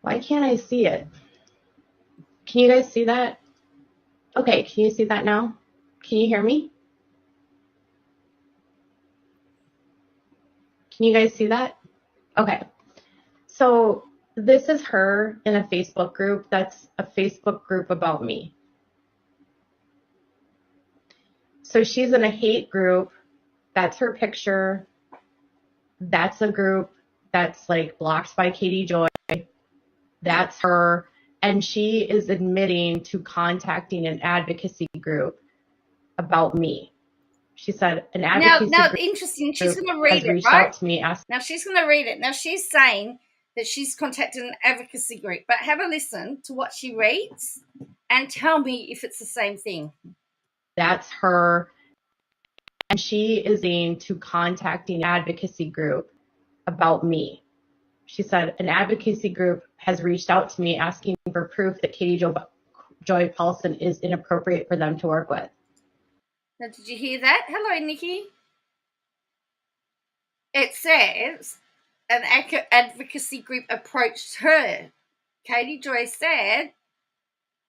Why can't I see it? Can you guys see that? Okay, can you see that now? Can you hear me? Can you guys see that? Okay. So this is her in a Facebook group. That's a Facebook group about me. So she's in a hate group. That's her picture. That's a group that's like blocked by Katie Joy. That's her. And she is admitting to contacting an advocacy group about me. She said an advocacy Now, group interesting. She's going to read has it, reached right? out to me asking. Now she's going to read it. Now she's saying that she's contacted an advocacy group, but have a listen to what she reads and tell me if it's the same thing. That's her. And she is to contacting an advocacy group about me. She said an advocacy group has reached out to me asking for proof that Katie Joy Paulson is inappropriate for them to work with. Now, did you hear that? Hello, Nikki. It says an advocacy group approached her. Katie Joy said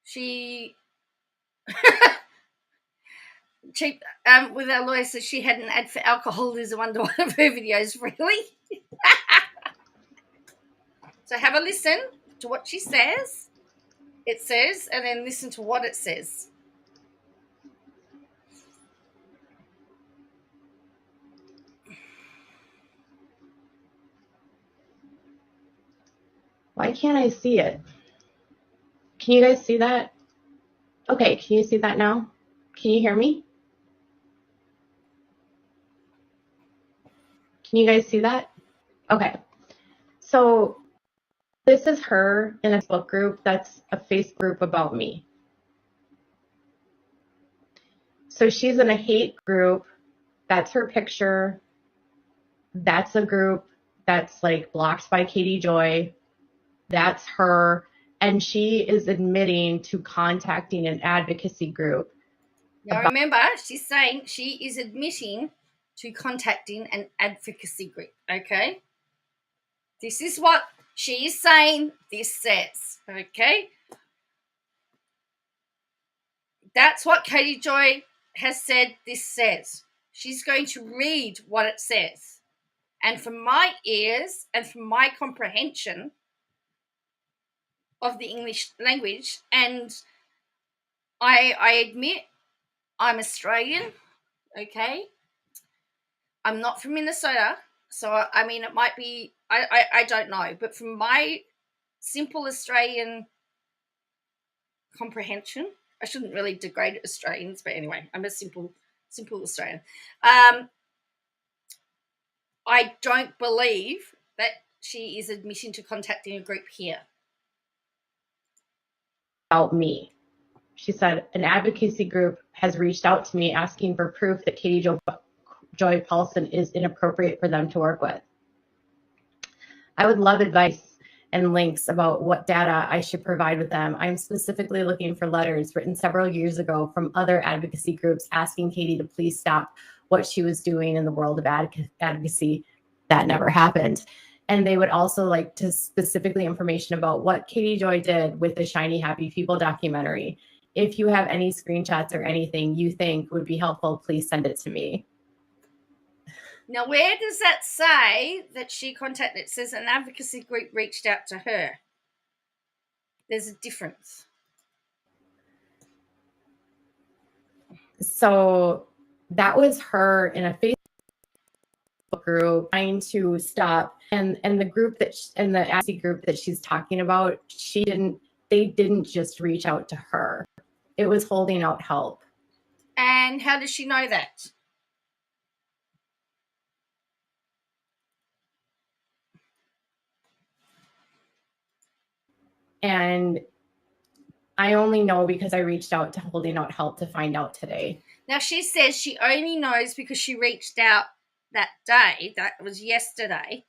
she with our lawyer says she had an ad for alcoholism under one of her videos. Really? So have a listen to what she says. It says, and then listen to what it says. Why can't I see it? Can you guys see that? Okay, can you see that now? Can you hear me? Can you guys see that? Okay. So this is her in a Facebook group. That's a Facebook group about me. So she's in a hate group. That's her picture. That's a group that's like blocked by Katie Joy. That's her. And she is admitting to contacting an advocacy group. Now remember, she's saying she is admitting to contacting an advocacy group, okay? This is what she is saying this says, okay? That's what Katie Joy has said this says. She's going to read what it says. And from my ears and from my comprehension of the English language, and I admit I'm Australian, okay? I'm not from Minnesota, so I mean, it might be, I don't know, but from my simple Australian comprehension, I shouldn't really degrade Australians, but anyway, I'm a simple Australian. I don't believe that she is admitting to contacting a group here. About me. She said an advocacy group has reached out to me asking for proof that Katie Joy Paulson is inappropriate for them to work with. I would love advice and links about what data I should provide with them. I'm specifically looking for letters written several years ago from other advocacy groups asking Katie to please stop what she was doing in the world of advocacy. That never happened. And they would also like to specifically information about what Katie Joy did with the Shiny Happy People documentary. If you have any screenshots or anything you think would be helpful, please send it to me. Now, where does that say that she contacted? It says an advocacy group reached out to her. There's a difference. So that was her in a Facebook group trying to stop, and the group that and the advocacy group that she's talking about, they didn't just reach out to her. It was holding out help. And how does she know that? And I only know because I reached out to Holding Out Help to find out today. Now, she says she only knows because she reached out that day, that was yesterday,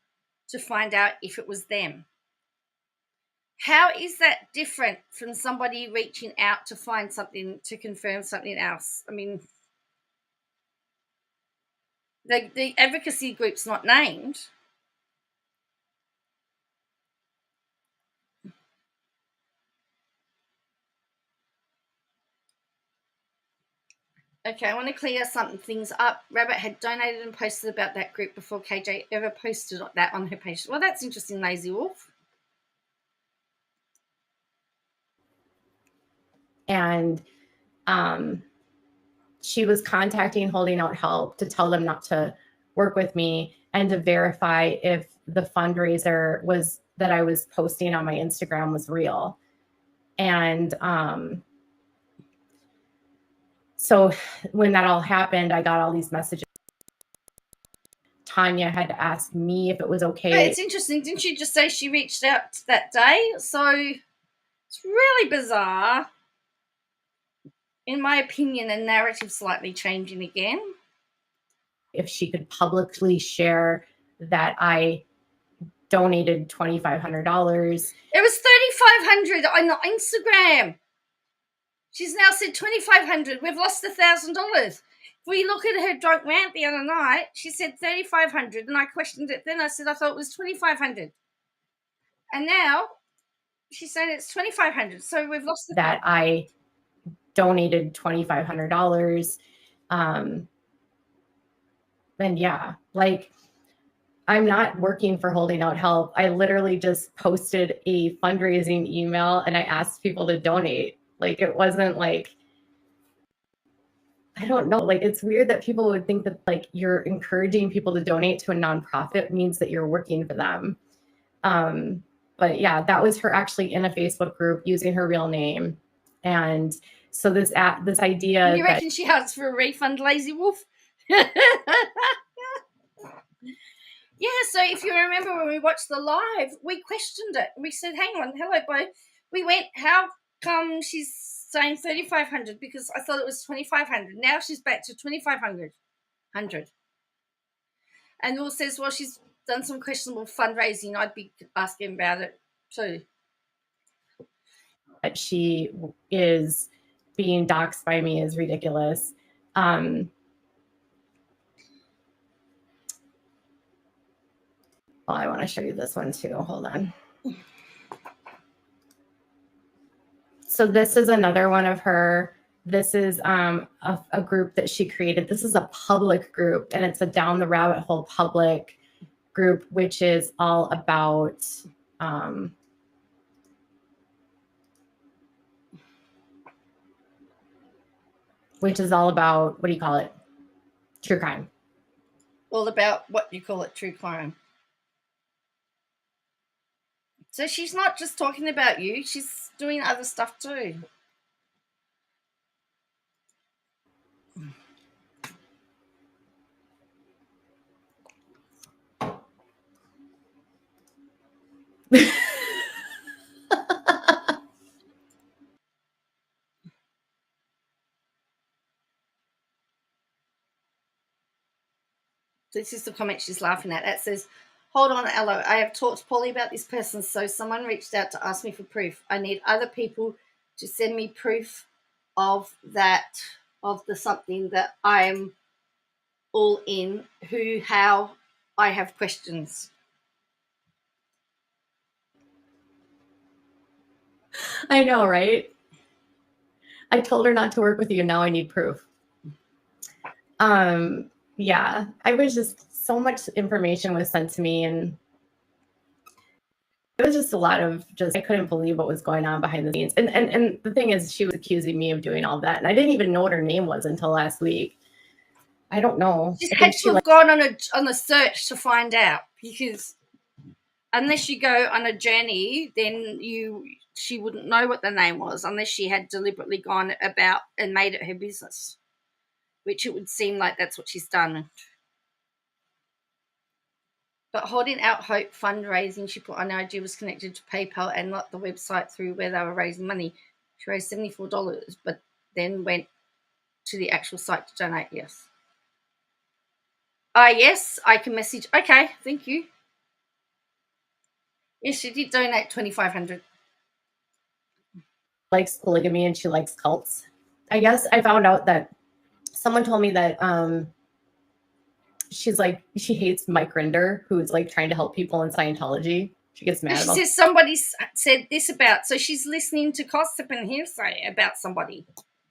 to find out if it was them. How is that different from somebody reaching out to find something, to confirm something else? I mean, the advocacy group's not named. Okay, I want to clear some things up. Rabbit had donated and posted about that group before KJ ever posted that on her page. Well, that's interesting, Lazy Wolf. And she was contacting Holding Out Help to tell them not to work with me and to verify if the fundraiser was that I was posting on my Instagram was real. And so when that all happened, I got all these messages. Tanya had to ask me if it was okay. But it's interesting. Didn't she just say she reached out that day? So it's really bizarre. In my opinion, the narrative slightly changing again. If she could publicly share that I donated $2,500. It was $3,500 on Instagram. She's now said $2,500. We've lost $1,000. If we look at her drunk rant the other night, she said $3,500, and I questioned it then. I said I thought it was $2,500, and now she's saying it's $2,500. So we've lost that I donated $2,500. And yeah, like, I'm not working for Holding Out Help. I literally just posted a fundraising email and I asked people to donate. Like, it wasn't like, I don't know. Like, it's weird that people would think that like you're encouraging people to donate to a nonprofit means that you're working for them. But yeah, that was her actually in a Facebook group using her real name. And so this idea. You reckon she asked for a refund, Lazy Wolf? Yeah, so if you remember when we watched the live, we questioned it. We said, hang on, hello, Bo. We went, how come she's saying $3,500? Because I thought it was $2,500. Now she's back to $2,500. And Will says, well, she's done some questionable fundraising. I'd be asking about it too. That she is being doxxed by me is ridiculous. Well, I want to show you this one too. Hold on. So this is another one of her. This is a group that she created. This is a public group, and it's a Down the Rabbit Hole public group, which is all about what do you call it? True crime. All about what you call it, true crime. So she's not just talking about you, she's doing other stuff too. This is the comment she's laughing at. That says, hold on, Ella. I have talked to Polly about this person, so someone reached out to ask me for proof. I need other people to send me proof of that, of the something that I'm all in, how I have questions. I know, right? I told her not to work with you. Now I need proof. Yeah, I was just, so much information was sent to me, and it was just a lot of I couldn't believe what was going on behind the scenes. And the thing is, she was accusing me of doing all that, and I didn't even know what her name was until last week. I don't know. She's had to have gone on a search to find out, because unless you go on a journey, then she wouldn't know what the name was unless she had deliberately gone about and made it her business, which it would seem like that's what she's done. But Holding Out Hope fundraising, she put on IG was connected to PayPal and not the website through where they were raising money. She raised $74, but then went to the actual site to donate. Yes. Yes, I can message. Okay, thank you. Yes, she did donate $2,500. Likes polygamy and she likes cults. I guess I found out that someone told me that she hates Mike Rinder, who's like trying to help people in Scientology. She gets mad. She says somebody said this about, so she's listening to gossip and hearsay about somebody.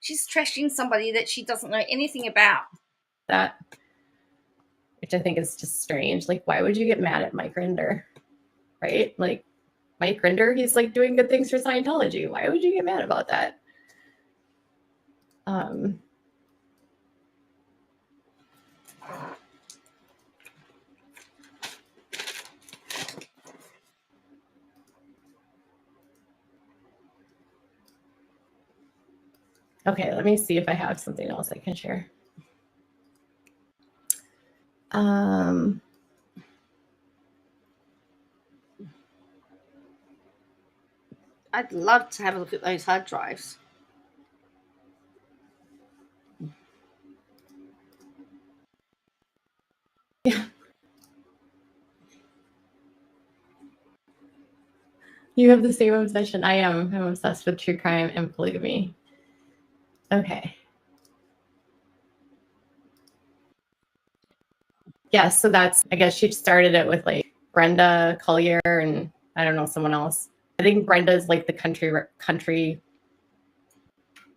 She's trashing somebody that she doesn't know anything about. That, which I think is just strange. Like, why would you get mad at Mike Rinder? Right? Like, Mike Rinder, he's like doing good things for Scientology. Why would you get mad about that? Okay, let me see if I have something else I can share. I'd love to have a look at those hard drives. Yeah. You have the same obsession. I am. I'm obsessed with true crime and polygamy. Okay. Yeah, so that's, I guess she started it with like Brenda Collier and I don't know, someone else. I think Brenda is like the country,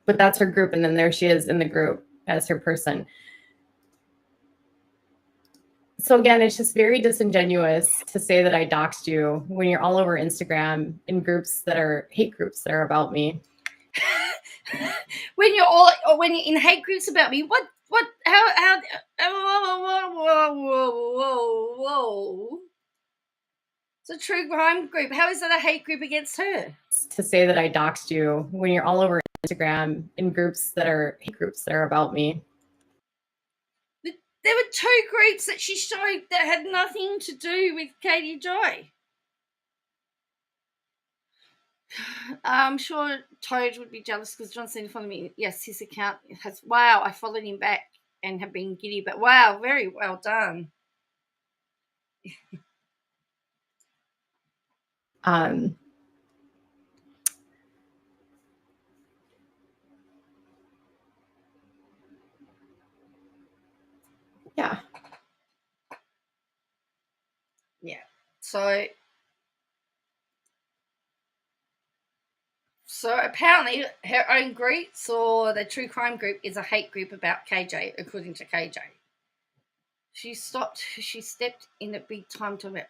but that's her group. And then there she is in the group as her person. So again, it's just very disingenuous to say that I doxed you when you're all over Instagram in groups that are hate groups that are about me. When you're in hate groups about me, how, whoa. It's a true crime group. How is that a hate group against her? To say that I doxed you when you're all over Instagram in groups that are hate groups that are about me. There were two groups that she showed that had nothing to do with Katie Joy. I'm sure Toad would be jealous because John's in front of me. Yes, his account has. Wow, I followed him back and have been giddy, but wow, very well done. Yeah. Yeah. So apparently her own groups or the true crime group is a hate group about KJ, according to KJ. She stepped in at big time to it,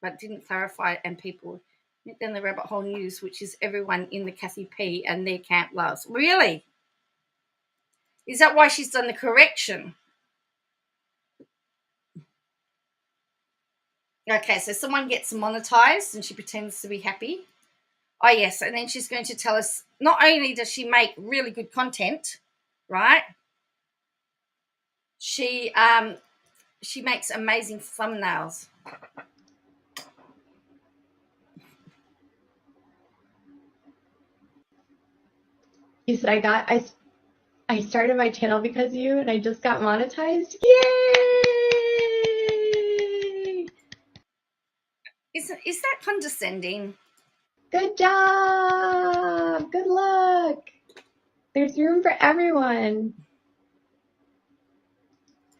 but didn't clarify it, and people went down the rabbit hole news, which is everyone in the Kathy P and their camp loves. Really? Is that why she's done the correction? Okay, so someone gets monetized and she pretends to be happy. Oh, yes, and then she's going to tell us not only does she make really good content, right? She makes amazing thumbnails. You said I started my channel because of you and I just got monetized. Yay! Is that condescending? Good job! Good luck! There's room for everyone.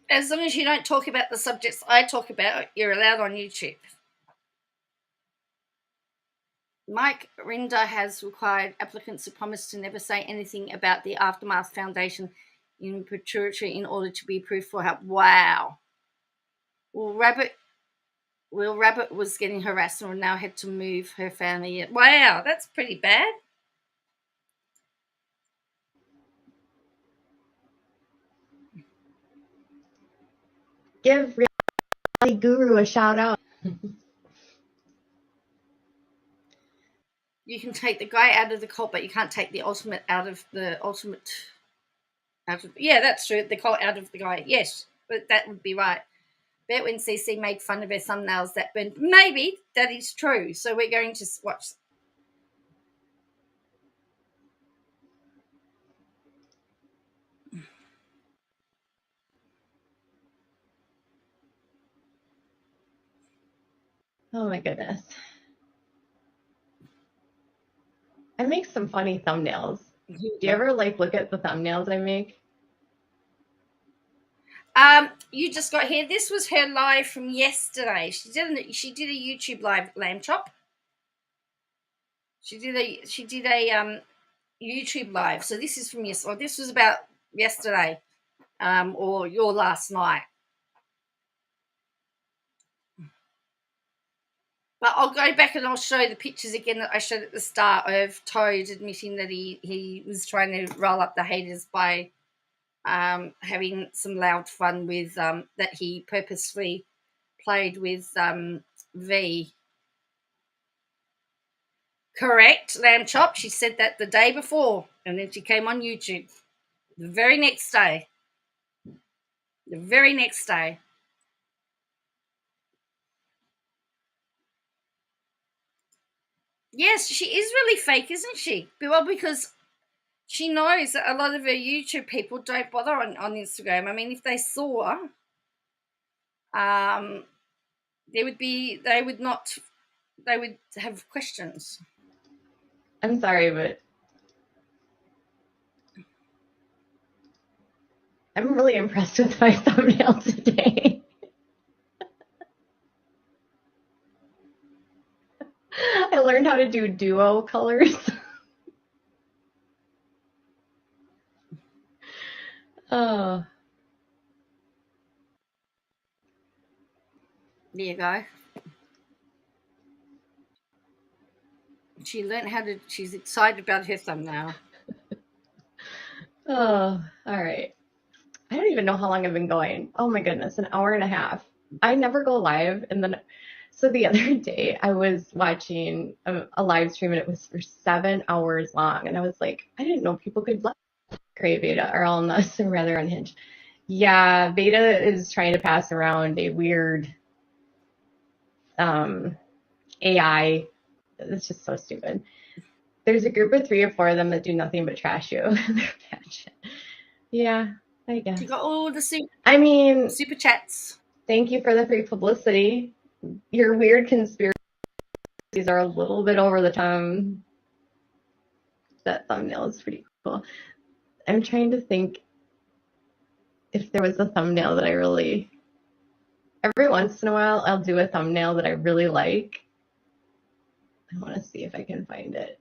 As long as you don't talk about the subjects I talk about, you're allowed on YouTube. Mike Rinder has required applicants to promise to never say anything about the Aftermath Foundation in perpetuity in order to be approved for help. Wow. Well, Rabbit was getting harassed and now had to move her family. Wow, that's pretty bad. Give Reality Guru a shout out. You can take the guy out of the cult, but you can't take the ultimate out of the ultimate. Yeah, that's true. The cult out of the guy. Yes, but that would be right. Bet when CC made fun of her thumbnails that burned. Maybe that is true. So we're going to watch. Oh my goodness. I make some funny thumbnails. Do you ever look at the thumbnails I make? You just got here. This was her live from yesterday. She did a YouTube live, lamb chop. She did a YouTube live. So this is from yesterday. This was about yesterday, or your last night. But I'll go back and I'll show the pictures again that I showed at the start of Toad admitting that he was trying to roll up the haters by having some loud fun with that he purposely played with V. Correct, Lamb Chop. She said that the day before, and then she came on YouTube the very next day. The very next day. Yes, she is really fake, isn't she? Well, because she knows that a lot of her YouTube people don't bother on Instagram. I mean, if they saw, they would have questions. I'm sorry, but I'm really impressed with my thumbnail today. I learned how to do duo colors. Oh. There you go. She learned how to. She's excited about her thumbnail. Oh, all right. I don't even know how long I've been going. Oh my goodness, an hour and a half. I never go live, and then so the other day I was watching a live stream and it was for 7 hours long, and I was like, I didn't know people could live create beta or all nuts or rather unhinged. Yeah, beta is trying to pass around a weird AI. It's just so stupid. There's a group of 3 or 4 of them that do nothing but trash you. Yeah, I guess. You got all the super chats. Thank you for the free publicity. Your weird conspiracies are a little bit over the top. That thumbnail is pretty cool. I'm trying to think if there was a thumbnail that I really... Every once in a while, I'll do a thumbnail that I really like. I want to see if I can find it.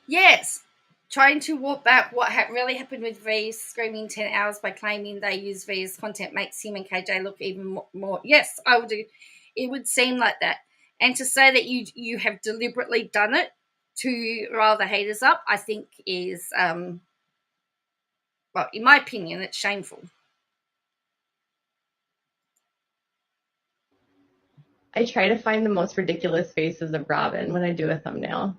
Yes. Trying to walk back what really happened with V screaming 10 hours by claiming they use V as content makes him and KJ look even more. Yes, I would do. It would seem like that. And to say that you have deliberately done it to rile the haters up, I think is, well, in my opinion, it's shameful. I try to find the most ridiculous faces of Robin when I do a thumbnail.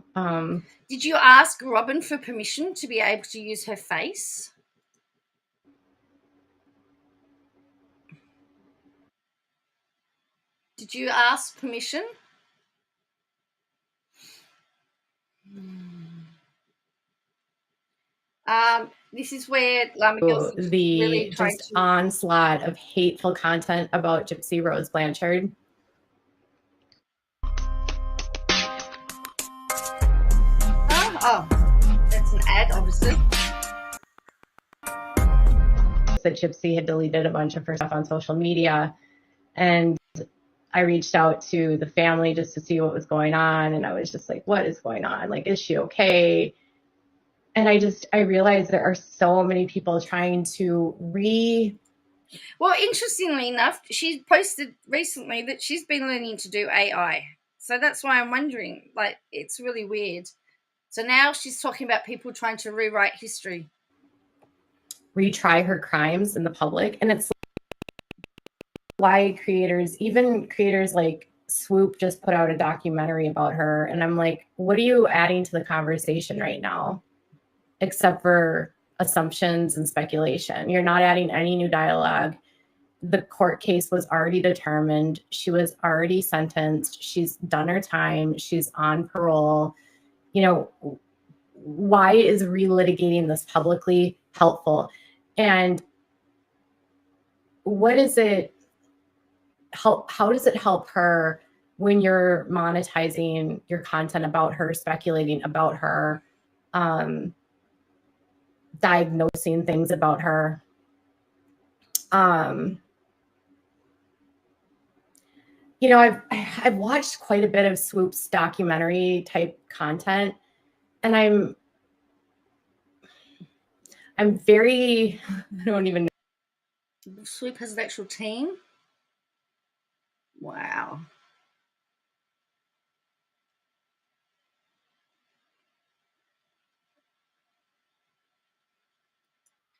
Did you ask Robin for permission to be able to use her face? Did you ask permission? This is where the really just onslaught of hateful content about Gypsy Rose Blanchard. Oh, that's an ad, obviously. That Gypsy had deleted a bunch of her stuff on social media, and I reached out to the family just to see what was going on, and I was just like, what is going on? Like, is she okay? And I realized there are so many people trying to Well, interestingly enough, she posted recently that she's been learning to do AI. So that's why I'm wondering, like, it's really weird. So now she's talking about people trying to rewrite history. Retry her crimes in the public. And it's why even creators like Swoop just put out a documentary about her. And I'm like, what are you adding to the conversation right now? Except for assumptions and speculation. You're not adding any new dialogue. The court case was already determined. She was already sentenced. She's done her time. She's on parole. You know, why is relitigating this publicly helpful? And what is it? How does it help her when you're monetizing your content about her, speculating about her, diagnosing things about her? you know, I've watched quite a bit of Swoop's documentary type content, and I'm very, I don't even know. Swoop has an actual team. Wow.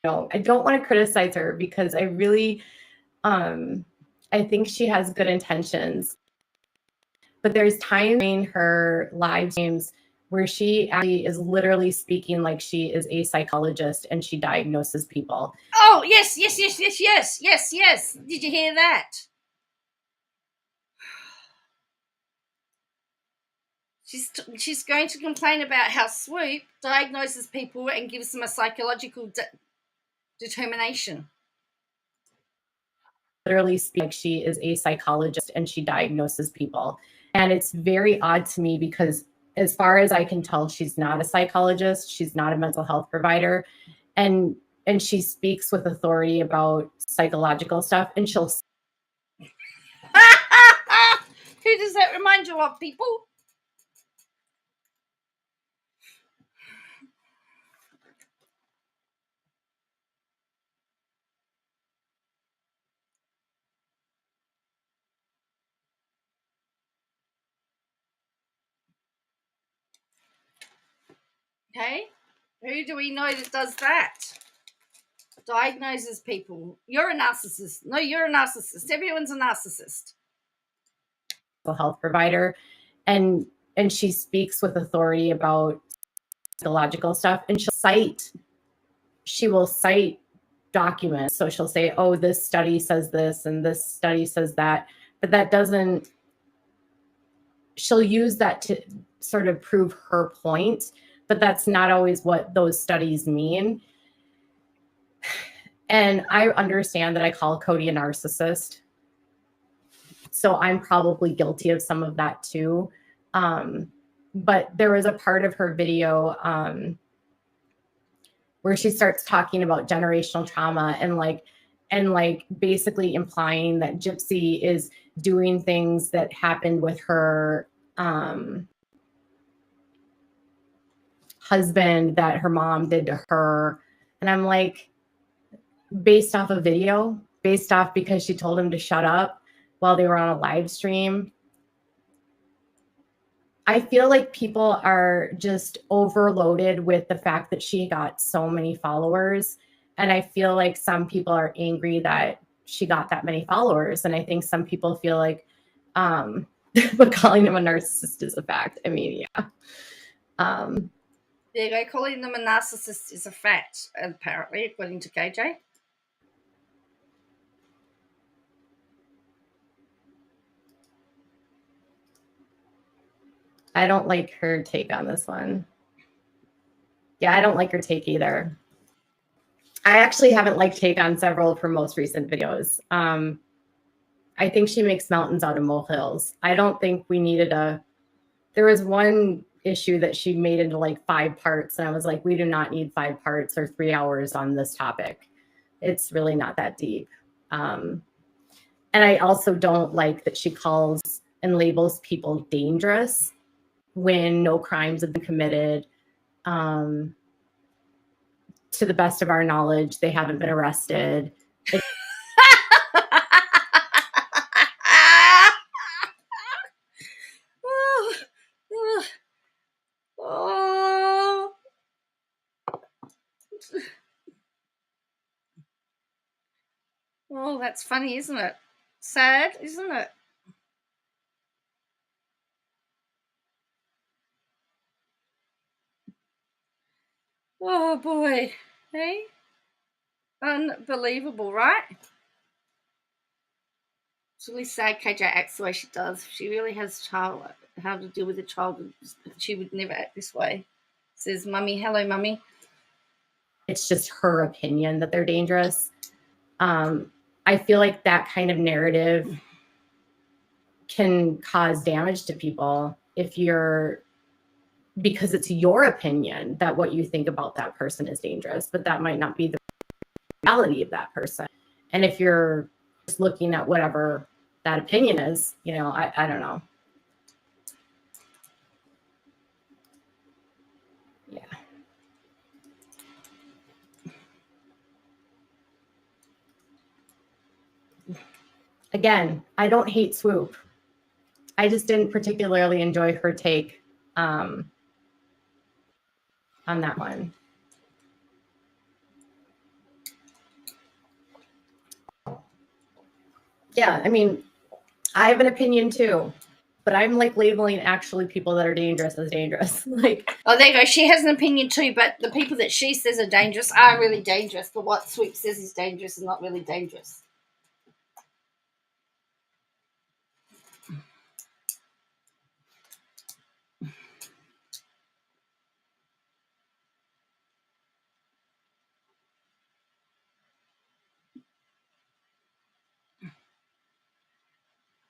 No, I don't want to criticize her because I really, I think she has good intentions. But there's times in her live streams where she actually is literally speaking like she is a psychologist and she diagnoses people. Oh, yes. Did you hear that? She's going to complain about how Swoop diagnoses people and gives them a psychological determination. Literally speak like she is a psychologist and she diagnoses people. And it's very odd to me because as far as I can tell, she's not a psychologist. She's not a mental health provider. And she speaks with authority about psychological stuff. And she'll... Who does that remind you of, people? Okay, who do we know that does that? Diagnoses people. You're a narcissist. No, you're a narcissist. Everyone's a narcissist. Health provider, and she speaks with authority about psychological stuff, and she will cite documents. So she'll say, oh, this study says this and this study says that, but that doesn't... She'll use that to sort of prove her point, but that's not always what those studies mean. And I understand that I call Cody a narcissist, so I'm probably guilty of some of that too. But there was a part of her video where she starts talking about generational trauma and basically implying that Gypsy is doing things that happened with her husband that her mom did to her. And I'm like, based off a video, based off because she told him to shut up while they were on a live stream. I feel like people are just overloaded with the fact that she got so many followers. And I feel like some people are angry that she got that many followers. And I think some people feel like, but calling him a narcissist is a fact. I mean, yeah. There you go. Calling them a narcissist is a fact, apparently, according to KJ. I don't like her take on this one. Yeah, I don't like her take either. I actually haven't liked take on several of her most recent videos. I think she makes mountains out of molehills. I don't think we needed there was one issue that she made into like 5 parts. And I was like, we do not need 5 parts or 3 hours on this topic. It's really not that deep. And I also don't like that she calls and labels people dangerous when no crimes have been committed. To the best of our knowledge, they haven't been arrested. Oh, that's funny, isn't it? Sad, isn't it? Oh boy, hey, unbelievable, right? It's really sad KJ acts the way she does. She really has how to deal with a child. She would never act this way. Says, "Mummy, hello, mummy." It's just her opinion that they're dangerous. I feel like that kind of narrative can cause damage to people because it's your opinion that what you think about that person is dangerous, but that might not be the reality of that person. And if you're just looking at whatever that opinion is. I don't know. Yeah. Again, I don't hate Swoop. I just didn't particularly enjoy her take on that one. Yeah, I mean, I have an opinion too, but I'm like labeling actually people that are dangerous as dangerous. Like, oh, there you go. She has an opinion too, but the people that she says are dangerous are really dangerous. But what Swoop says is dangerous is not really dangerous.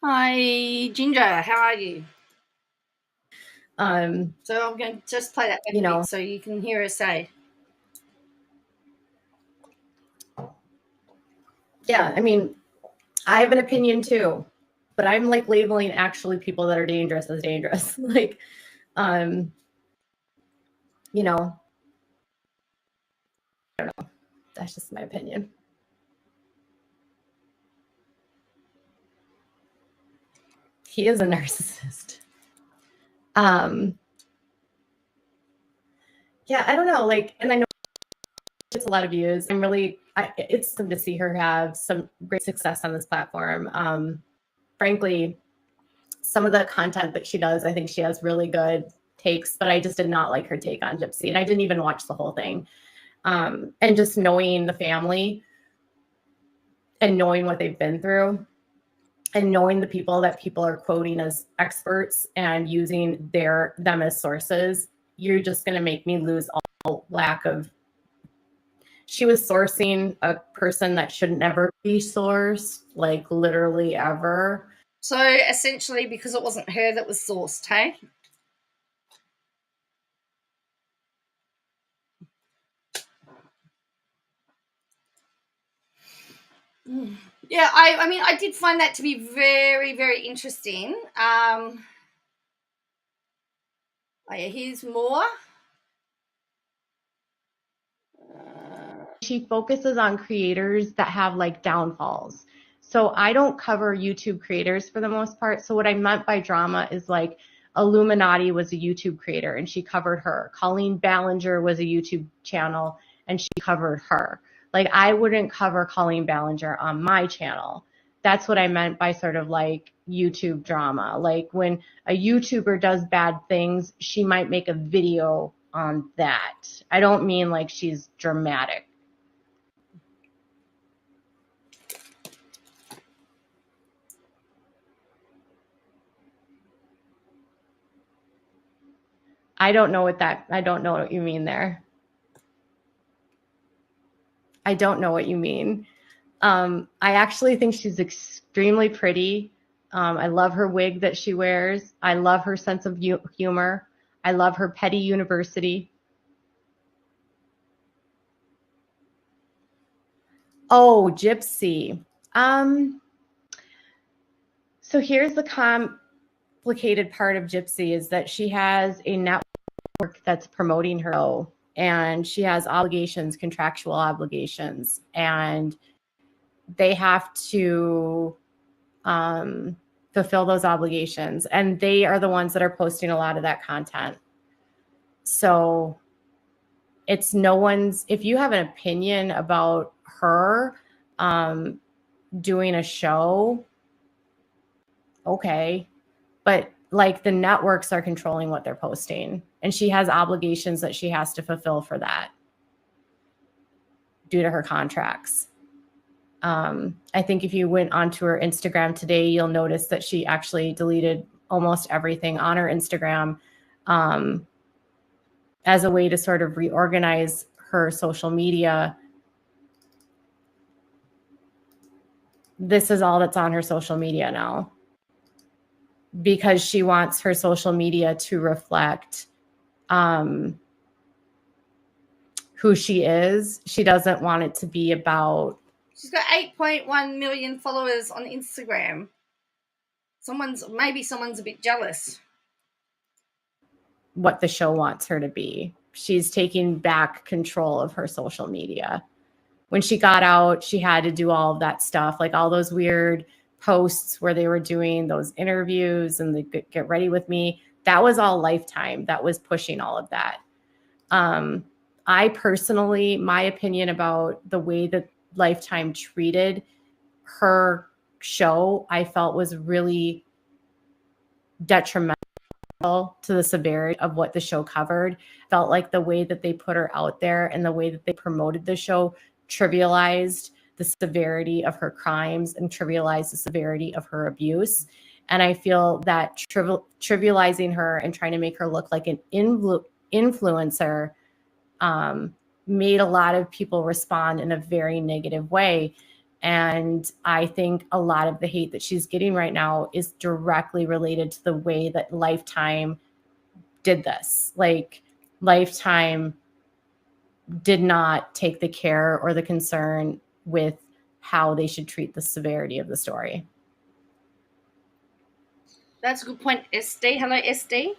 Hi, Ginger. How are you? So I'm going to just play that back a bit so you can hear her say. Yeah, I mean, I have an opinion too, but I'm like labeling actually people that are dangerous as dangerous. Like, I don't know. That's just my opinion. He is a narcissist. Yeah, I don't know. Like, and I know it's a lot of views. It's awesome to see her have some great success on this platform. Frankly, some of the content that she does, I think she has really good takes, but I just did not like her take on Gypsy. And I didn't even watch the whole thing. And just knowing the family and knowing what they've been through and knowing the people that people are quoting as experts and using them as sources, you're just going to make me lose all lack of. She was sourcing a person that should never be sourced, like literally ever. So essentially, because it wasn't her that was sourced, hey? Yeah, I mean, I did find that to be very, very interesting. Oh yeah, here's more. She focuses on creators that have like downfalls. So I don't cover YouTube creators for the most part. So what I meant by drama is like Illuminati was a YouTube creator and she covered her. Colleen Ballinger was a YouTube channel and she covered her. Like I wouldn't cover Colleen Ballinger on my channel. That's what I meant by sort of like YouTube drama. Like when a YouTuber does bad things, she might make a video on that. I don't mean like she's dramatic. I don't know what you mean there. I don't know what you mean. I actually think she's extremely pretty. I love her wig that she wears. I love her sense of humor. I love her petty university. Oh, Gypsy. So here's the complicated part of Gypsy is that she has a network that's promoting her show, and she has obligations, contractual obligations, and they have to fulfill those obligations. And they are the ones that are posting a lot of that content. So it's no one's, if you have an opinion about her doing a show, okay. But like the networks are controlling what they're posting. And she has obligations that she has to fulfill for that due to her contracts. I think if you went onto her Instagram today, you'll notice that she actually deleted almost everything on her Instagram as a way to sort of reorganize her social media. This is all that's on her social media now because she wants her social media to reflect who she is. She doesn't want it to be about. She's got 8.1 million followers on Instagram. maybe someone's a bit jealous. What the show wants her to be. She's taking back control of her social media. When she got out, she had to do all of that stuff, like all those weird posts where they were doing those interviews and the get ready with me. That was all Lifetime. That was pushing all of that. I personally, my opinion about the way that Lifetime treated her show, I felt was really detrimental to the severity of what the show covered. Felt like the way that they put her out there and the way that they promoted the show trivialized the severity of her crimes and trivialized the severity of her abuse. And I feel that trivializing her and trying to make her look like an influencer made a lot of people respond in a very negative way. And I think a lot of the hate that she's getting right now is directly related to the way that Lifetime did this. Like, Lifetime did not take the care or the concern with how they should treat the severity of the story. That's a good point, SD. Hello, SD.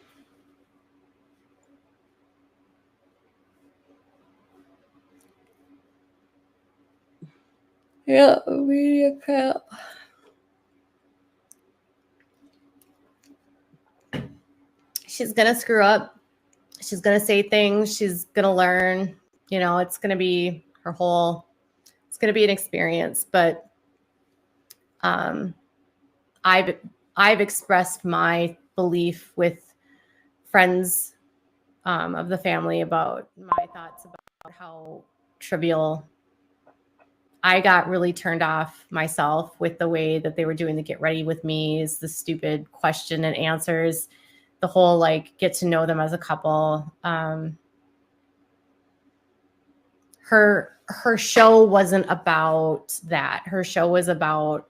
Yeah, media crap. She's gonna screw up. She's gonna say things. She's gonna learn. You know, it's gonna be it's gonna be an experience. But I've expressed my belief with friends of the family about my thoughts about how trivial. I got really turned off myself with the way that they were doing the get ready with me's, the stupid question and answers, the whole like get to know them as a couple. Her show wasn't about that. Her show was about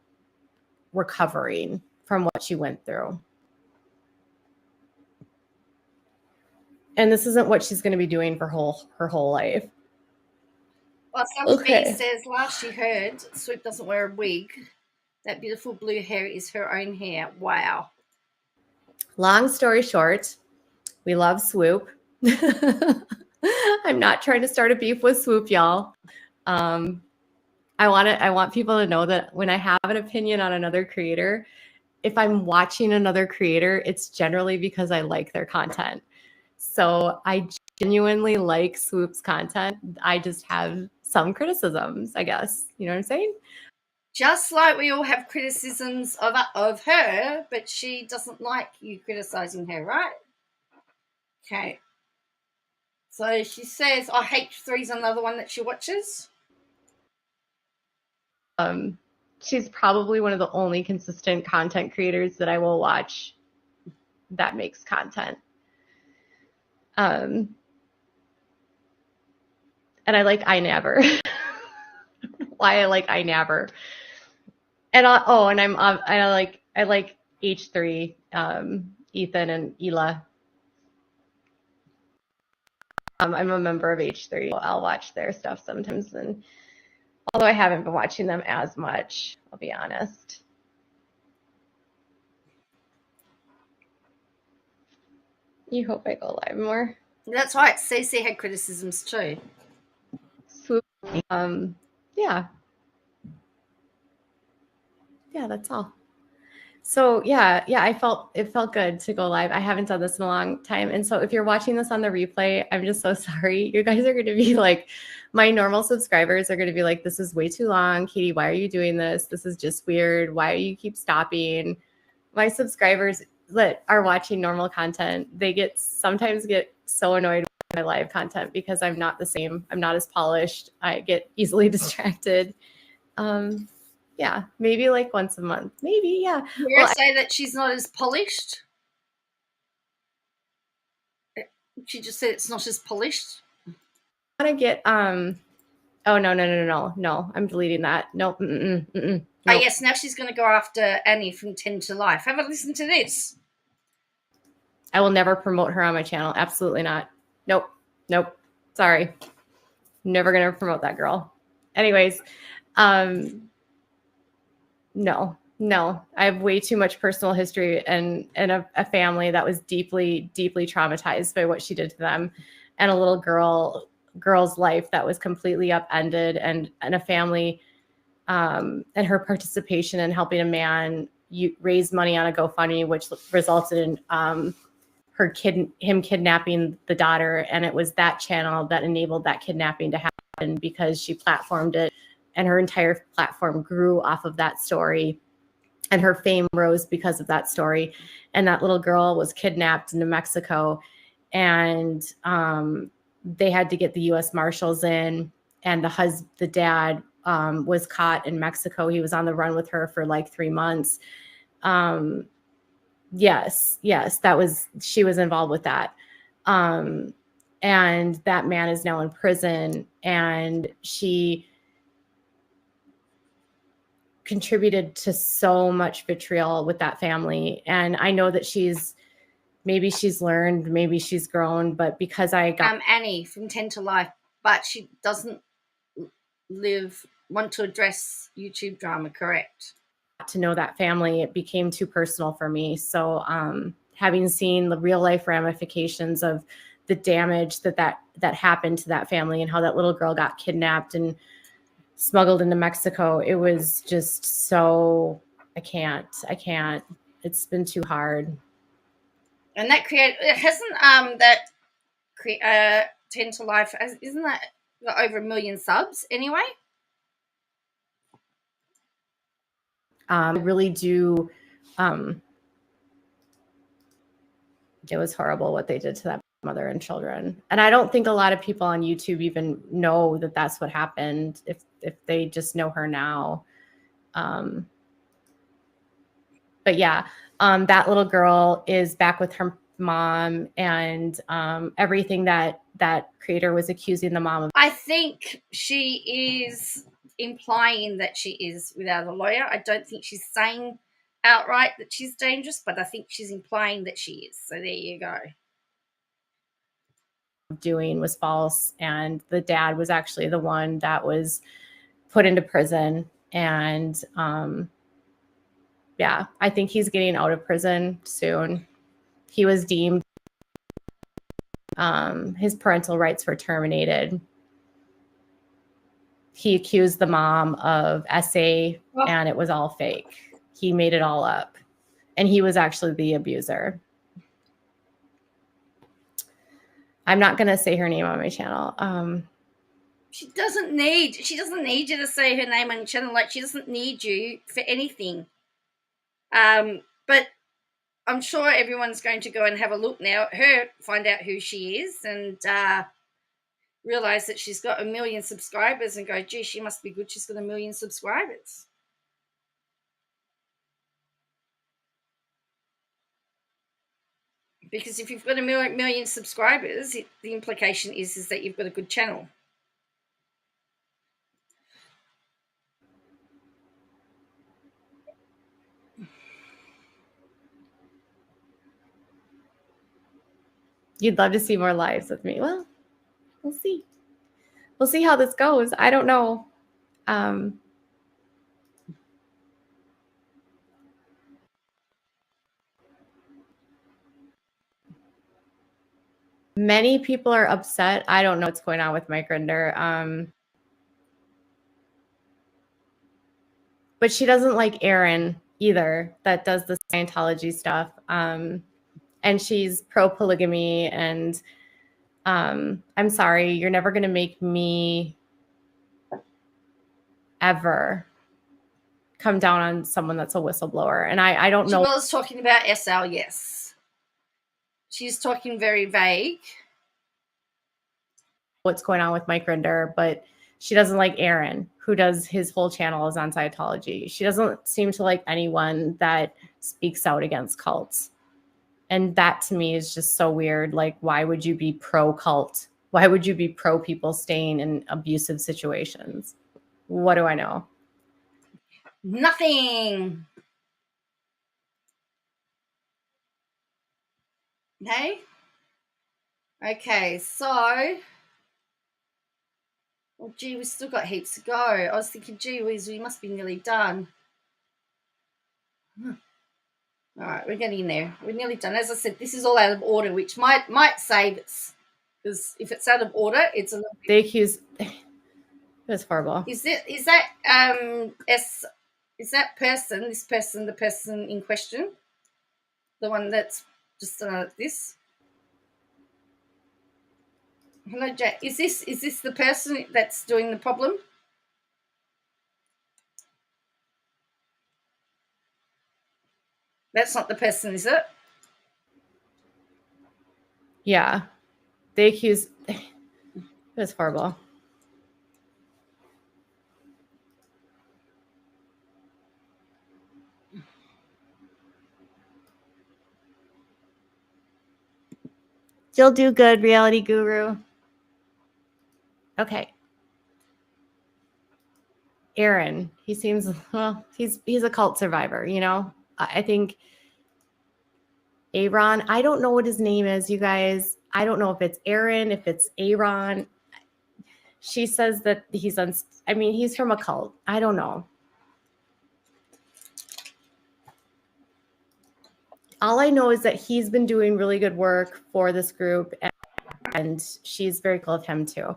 recovering from what she went through. And this isn't what she's going to be doing for her whole life. Well, somebody says last she heard, Swoop doesn't wear a wig. That beautiful blue hair is her own hair. Wow. Long story short, we love Swoop. I'm not trying to start a beef with Swoop, y'all. I want people to know that when I have an opinion on another creator, if I'm watching another creator, it's generally because I like their content. So I genuinely like Swoop's content. I just have some criticisms, I guess. You know what I'm saying? Just like we all have criticisms of her, but she doesn't like you criticizing her, right? Okay. So she says, H3 is another one that she watches. She's probably one of the only consistent content creators that I will watch that makes content. And I like iNabber. Why I like iNabber. And I like H3, Ethan and Ela. I'm a member of H3. I'll watch their stuff sometimes, and although I haven't been watching them as much, I'll be honest. You hope I go live more. That's right. Cece had criticisms too. Swoop. Yeah. Yeah, that's all. So yeah, it felt good to go live. I haven't done this in a long time. And so if you're watching this on the replay, I'm just so sorry. You guys are going to be like, my normal subscribers are going to be like, this is way too long. Katie, why are you doing this? This is just weird. Why do you keep stopping? My subscribers that are watching normal content, they sometimes get so annoyed with my live content because I'm not the same. I'm not as polished. I get easily distracted. Yeah, maybe like once a month. Maybe, yeah. Well, say that she's not as polished. She just said it's not as polished. I want to get oh no. I'm deleting that. Nope. Nope. Oh yes, now she's going to go after Annie from 10 to Life. Have a listen to this. I will never promote her on my channel. Absolutely not. Nope. Sorry. Never going to promote that girl. Anyways, no, No, I have way too much personal history and a family that was deeply, deeply traumatized by what she did to them, and a little girl's life that was completely upended, and a family, and her participation in helping a man raise money on a GoFundMe, which resulted in him kidnapping the daughter. And it was that channel that enabled that kidnapping to happen, because she platformed it, and her entire platform grew off of that story. And her fame rose because of that story. And that little girl was kidnapped in New Mexico, and they had to get the U.S. Marshals in, and the dad was caught in Mexico. He was on the run with her for like 3 months. Yes, she was involved with that. And that man is now in prison, and she contributed to so much vitriol with that family. And I know that maybe she's learned, maybe she's grown, but because I got Annie from 10 to Life, but she doesn't want to address YouTube drama, correct? to know that family, it became too personal for me. So having seen the real life ramifications of the damage that happened to that family, and how that little girl got kidnapped and smuggled into Mexico, it was just so, I can't. It's been too hard. And that hasn't 10 to Life, isn't that got over 1 million subs anyway? Really do. It was horrible what they did to that mother and children. And I don't think a lot of people on YouTube even know that that's what happened, if they just know her now. But yeah, that little girl is back with her mom, and everything that creator was accusing the mom of. I think she is implying that she is without a lawyer. I don't think she's saying outright that she's dangerous, but I think she's implying that she is. So there you go. Doing was false, and the dad was actually the one that was put into prison. And yeah, I think he's getting out of prison soon. He was deemed his parental rights were terminated. He accused the mom of SA, and it was all fake. He made it all up, and he was actually the abuser. I'm not going to say her name on my channel. She doesn't need you to say her name on your channel. Like, she doesn't need you for anything. But I'm sure everyone's going to go and have a look now at her, find out who she is, and realize that she's got 1 million subscribers, and go, gee, she must be good. She's got 1 million subscribers. Because if you've got 1 million subscribers, the implication is that you've got a good channel. You'd love to see more lives with me. Well, we'll see. We'll see how this goes. I don't know. Many people are upset. I don't know what's going on with Mike Rinder. But she doesn't like Erin either, that does the Scientology stuff. And she's pro-polygamy. And I'm sorry, you're never going to make me ever come down on someone that's a whistleblower. And I don't know. She was talking about SL, yes. She's talking very vague. What's going on with Mike Rinder, but she doesn't like Erin, who does his whole channel is on Scientology. She doesn't seem to like anyone that speaks out against cults. And that to me is just so weird. Like, why would you be pro-cult? Why would you be pro people staying in abusive situations? What do I know? Nothing. Hey? Okay, so... well, gee, we've still got heaps to go. I was thinking, gee whiz, we must be nearly done. All right, we're getting there. We're nearly done. As I said, this is all out of order, which might save us, because if it's out of order, it's a little bit. They accuse. That's horrible. Is that person, this person, the person in question, the one that's just this? Hello, Jack. Is this the person that's doing the problem? That's not the person, is it? Yeah, they accuse. That's horrible. You'll do good, reality guru. Okay. Erin, he seems, well, he's a cult survivor, you know? I think Aaron, I don't know what his name is, you guys. I don't know if it's Erin, if it's Aaron. She says that he's he's from a cult. I don't know. All I know is that he's been doing really good work for this group, and she's very cool with him too.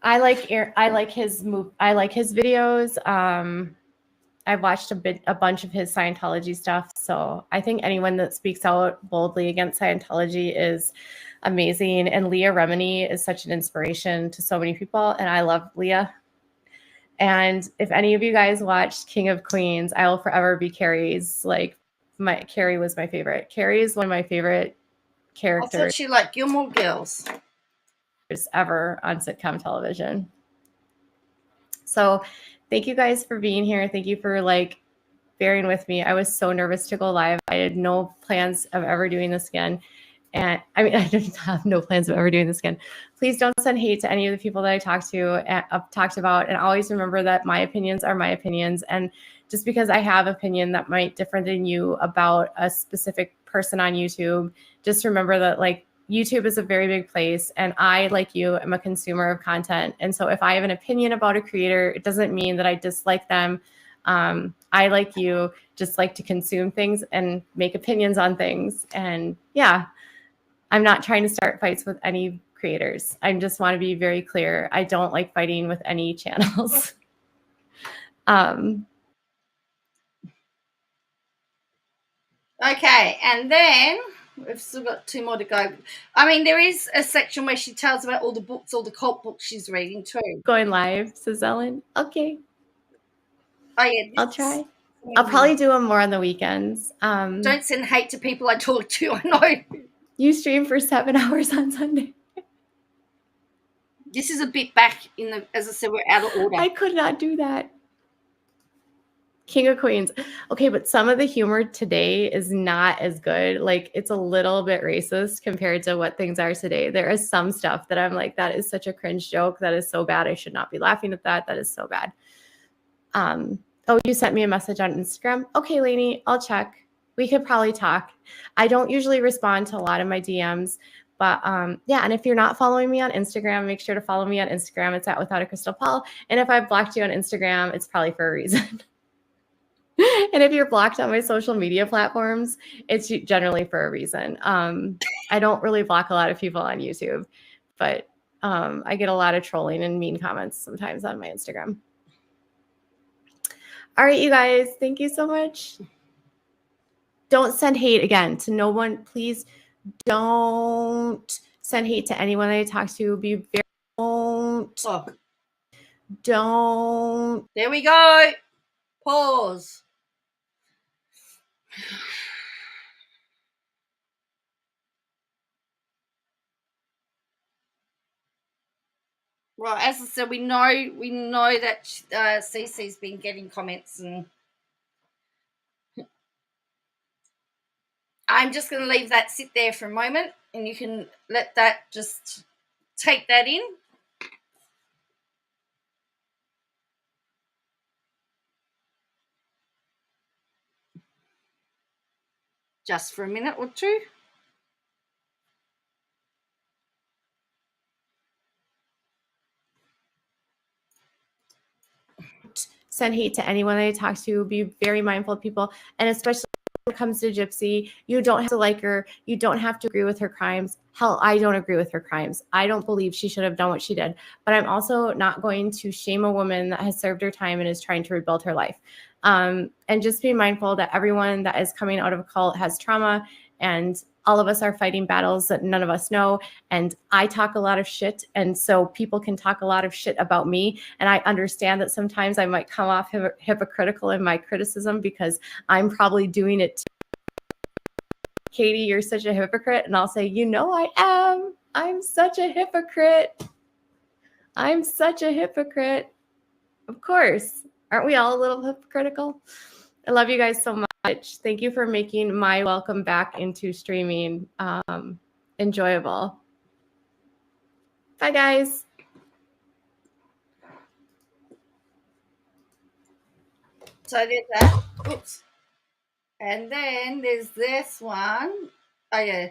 I like his videos. I've watched a bunch of his Scientology stuff. So I think anyone that speaks out boldly against Scientology is amazing. And Leah Remini is such an inspiration to so many people. And I love Leah. And if any of you guys watched King of Queens, I will forever be Carrie's. Carrie was my favorite. Carrie is one of my favorite characters. I thought she liked Gilmore Girls Ever on sitcom television. So thank you guys for being here. Thank you for bearing with me. I was so nervous to go live. I had no plans of ever doing this again. And I don't have no plans of ever doing this again. Please don't send hate to any of the people that I talked about. And always remember that my opinions are my opinions. And just because I have opinion that might differ than you about a specific person on YouTube, just remember that YouTube is a very big place, and I, like you, am a consumer of content. And so if I have an opinion about a creator, it doesn't mean that I dislike them. I, like you, just like to consume things and make opinions on things. And yeah, I'm not trying to start fights with any creators. I just want to be very clear. I don't like fighting with any channels. Okay, and then we've still got 2 more to go. There is a section where she tells about all the books, all the cult books she's reading too. Going live, says Ellen. Okay. Oh yeah, I'll try. I'll probably do them more on the weekends. Don't send hate to people I talk to. I know. You stream for 7 hours on Sunday. This is a bit back as I said, we're out of order. I could not do that. King of Queens. Okay, but some of the humor today is not as good. It's a little bit racist compared to what things are today. There is some stuff that I'm like, that is such a cringe joke. That is so bad. I should not be laughing at that. That is so bad. Oh, you sent me a message on Instagram. Okay, Lainey, I'll check. We could probably talk. I don't usually respond to a lot of my DMs, but yeah. And if you're not following me on Instagram, make sure to follow me on Instagram. It's at Without a Crystal Paul. And if I've blocked you on Instagram, it's probably for a reason. And if you're blocked on my social media platforms, it's generally for a reason. I don't really block a lot of people on YouTube, but I get a lot of trolling and mean comments sometimes on my Instagram. All right, you guys, thank you so much. Don't send hate again to no one. Please don't send hate to anyone that I talk to. Don't. There we go. Pause. Well, as I said, we know that Cece's been getting comments, and I'm just going to leave that sit there for a moment, and you can let that just take that in. just for a minute or two. Send hate to anyone that I talk to. Be very mindful of people, and especially when it comes to Gypsy, you don't have to like her. You don't have to agree with her crimes. Hell, I don't agree with her crimes. I don't believe she should have done what she did. But I'm also not going to shame a woman that has served her time and is trying to rebuild her life. And just be mindful that everyone that is coming out of a cult has trauma, and all of us are fighting battles that none of us know. And I talk a lot of shit. And so people can talk a lot of shit about me. And I understand that sometimes I might come off hypocritical in my criticism because I'm probably doing it too. Katie, you're such a hypocrite. And I'll say, you know, I am. I'm such a hypocrite. I'm such a hypocrite. Of course. Aren't we all a little hypocritical? I love you guys so much. Thank you for making my welcome back into streaming enjoyable. Bye, guys. So there's that. Oops. And then there's this one. Oh, yeah.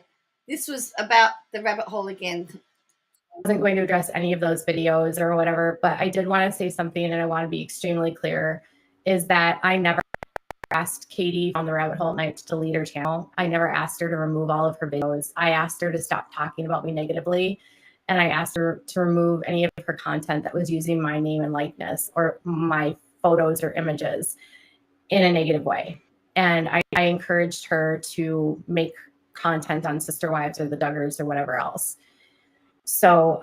This was about the rabbit hole again. I wasn't going to address any of those videos or whatever, but I did want to say something, and I want to be extremely clear, is that I never asked Katie on the rabbit hole at night to delete her channel. I never asked her to remove all of her videos. I asked her to stop talking about me negatively, and I asked her to remove any of her content that was using my name and likeness or my photos or images in a negative way. And I encouraged her to make content on Sister Wives or the Duggars or whatever else. So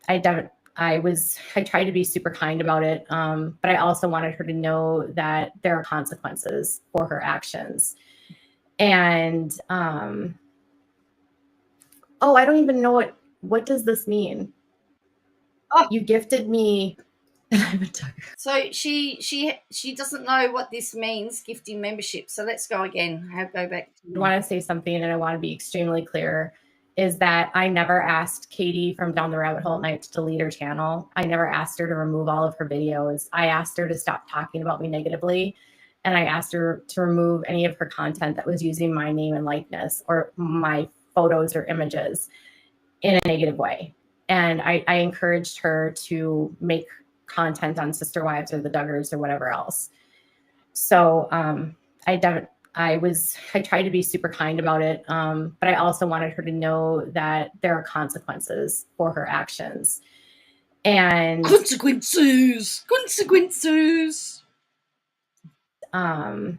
I tried to be super kind about it, but I also wanted her to know that there are consequences for her actions. And oh, I don't even know what does this mean? Oh, you gifted me. So she doesn't know what this means, gifting membership. So let's go again. I'll go back. I want to say something, and I want to be extremely clear, is that I never asked Katie from Down the Rabbit Hole at Night to delete her channel. I never asked her to remove all of her videos. I asked her to stop talking about me negatively, and I asked her to remove any of her content that was using my name and likeness or my photos or images in a negative way. And I encouraged her to make content on Sister Wives or the Duggars or whatever else. So I tried to be super kind about it, but I also wanted her to know that there are consequences for her actions. And consequences. Oh,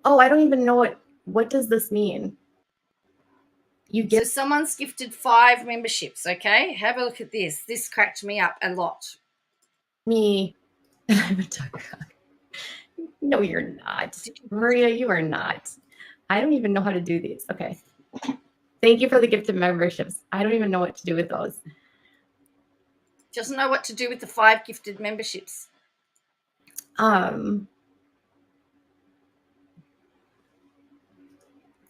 I don't even know what does this mean? So someone's gifted 5 memberships, okay? Have a look at this. This cracked me up a lot. Me. I'm a Duggar. No, you're not. Maria, you are not. I don't even know how to do these. Okay. Thank you for the gifted memberships. I don't even know what to do with those. Doesn't know what to do with the 5 gifted memberships. I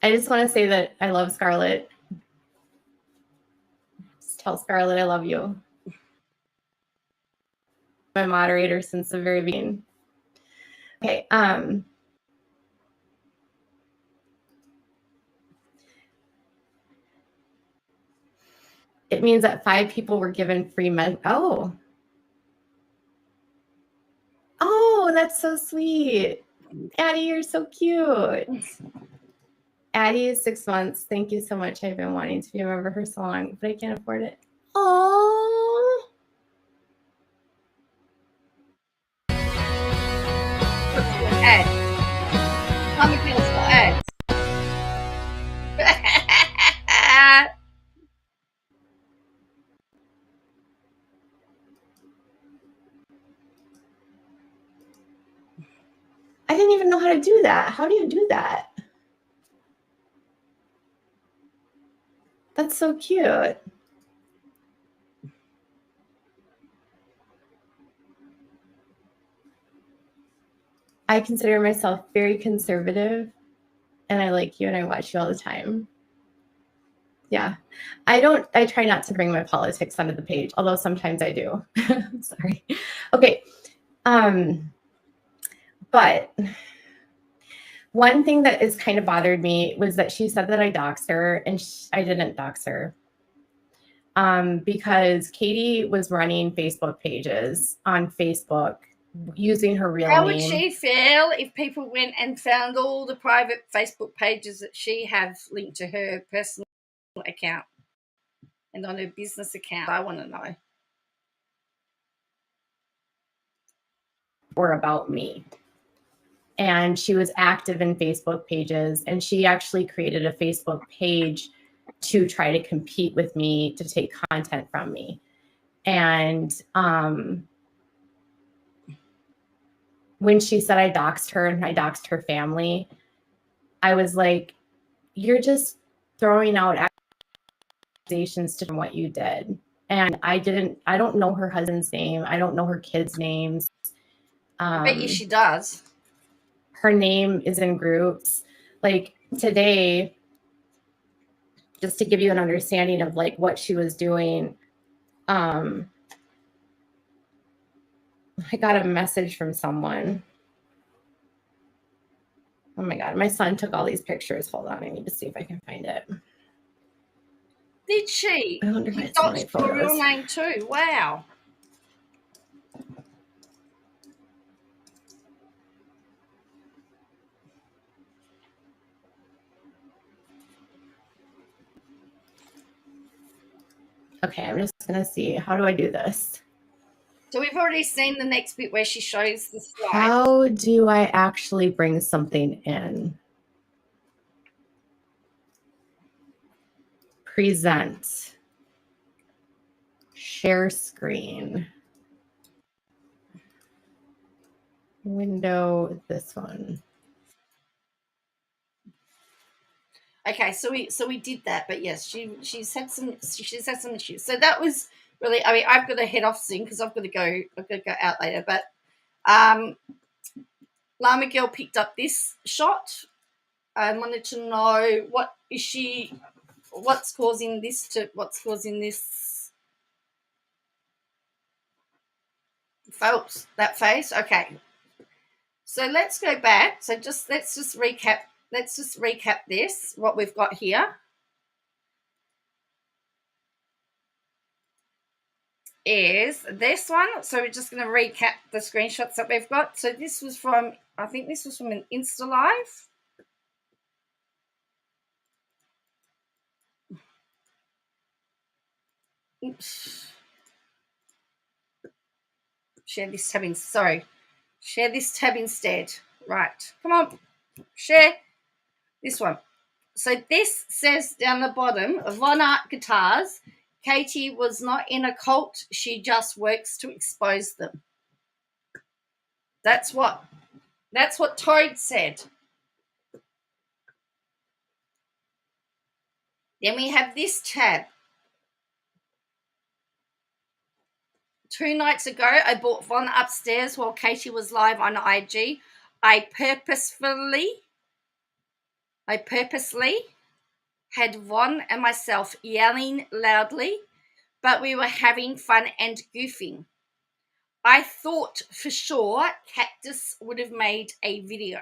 just want to say that I love Scarlett. Just tell Scarlett I love you. My moderator since the very beginning. Okay. It means that 5 people were given free Oh, that's so sweet. Addie, you're so cute. Addie is 6 months. Thank you so much. I've been wanting to be a member for so long, but I can't afford it. Oh. Ads. Come and ads. I didn't even know how to do that. How do you do that? That's so cute. I consider myself very conservative, and I like you and I watch you all the time. Yeah. I try not to bring my politics onto the page, although sometimes I do. Sorry. Okay. But One thing that is kind of bothered me was that she said that I doxed her, and I didn't dox her. Because Katie was running Facebook pages on Facebook using her real name. How would she feel if people went and found all the private Facebook pages that she has linked to her personal account and on her business account? I want to know. Or about me. And she was active in Facebook pages, and she actually created a Facebook page to try to compete with me to take content from me. And when she said I doxed her and I doxed her family, I was like, you're just throwing out accusations to what you did. And I don't know her husband's name. I don't know her kids' names. I bet you she does. Her name is in groups. Like today, just to give you an understanding of like what she was doing, I got a message from someone. Oh my God, my son took all these pictures. Hold on, I need to see if I can find it. Did she? I wonder if He it's in my doxed her real photos. name too. Wow. Okay, I'm just gonna see. How do I do this? So we've already seen the next bit where she shows the slide. How do I actually bring something in? Present. Share screen. Window, this one. Okay, so we did that, but yes, she's had some issues. So that was really, I mean, I've got to head off soon because I've got to go out later. But Llama Girl picked up this shot. I wanted to know what's causing this folks, that face. Okay. So let's go back. So let's just recap this, what we've got here. Is this one. So we're just going to recap the screenshots that we've got. So this was from, I think this was from an Insta Live. Oops. Share this tab instead. Right. Come on. Share this one. So this says down the bottom, Von Art Guitars. Katie was not in a cult. She just works to expose them. That's what Toad said. Then we have this tab. 2 nights ago, I bought Von upstairs while Katie was live on IG. I purposely had Von and myself yelling loudly, but we were having fun and goofing. I thought for sure Cactus would have made a video.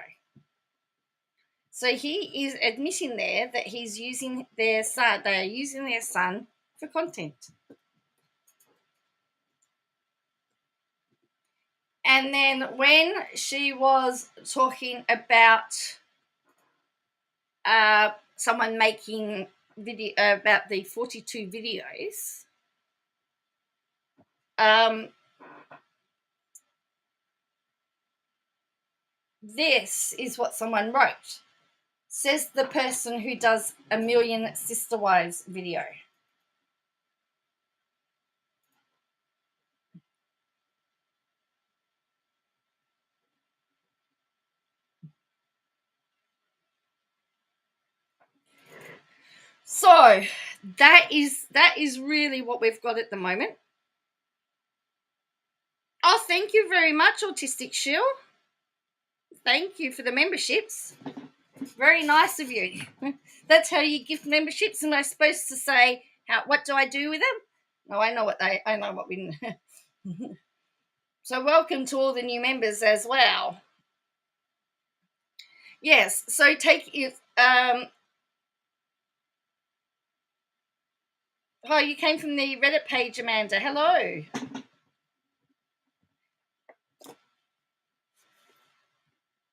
So he is admitting there that he's using their son. They are using their son for content. And then when she was talking about someone making video about the 42 videos, this is what someone wrote. Says the person who does a million Sister Wives video. So that is really what we've got at the moment. Oh, thank you very much, Autistic Shield. Thank you for the memberships. Very nice of you. That's how you give memberships. Am I supposed to say what do I do with them? No, I know what we. So welcome to all the new members as well. Yes, so take it. Oh, you came from the Reddit page, Amanda. Hello.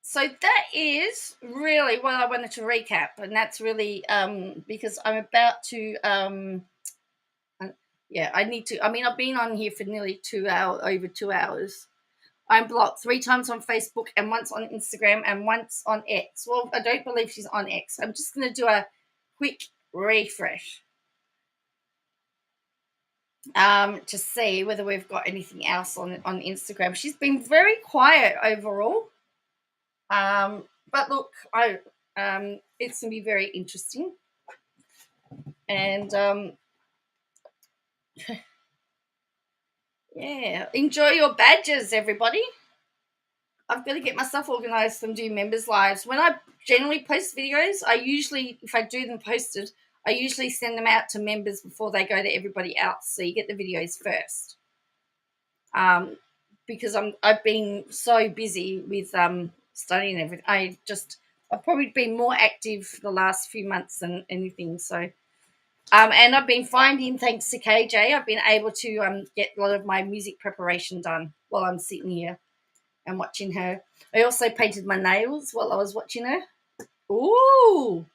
So that is really what I wanted to recap, and that's really because I'm about to I need to. I mean, I've been on here for nearly over 2 hours. I'm blocked 3 times on Facebook and once on Instagram and once on X. Well, I don't believe she's on X. I'm just going to do a quick refresh to see whether we've got anything else on Instagram. She's been very quiet overall. But look, it's going to be very interesting. And yeah, enjoy your badges, everybody. I've got to get myself organised and do members' lives. When I generally post videos, if I do them posted, I usually send them out to members before they go to everybody else. So you get the videos first. Because I've been so busy with studying everything. I've probably been more active the last few months than anything. So, and I've been finding, thanks to KJ, I've been able to get a lot of my music preparation done while I'm sitting here and watching her. I also painted my nails while I was watching her. Ooh!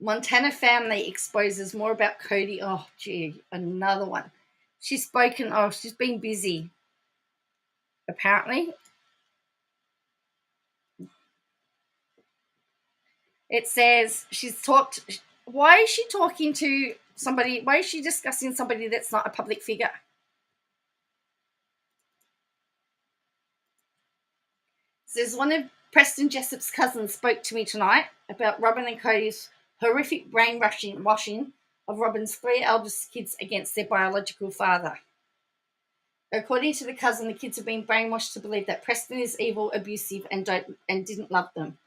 Montana family exposes more about Cody. Oh, gee, another one. She's been busy, apparently. It says why is she talking to somebody? Why is she discussing somebody that's not a public figure? It says one of Preston Jessup's cousins spoke to me tonight about Robin and Cody's horrific brainwashing of Robin's 3 eldest kids against their biological father. According to the cousin, the kids have been brainwashed to believe that Preston is evil, abusive, and didn't love them.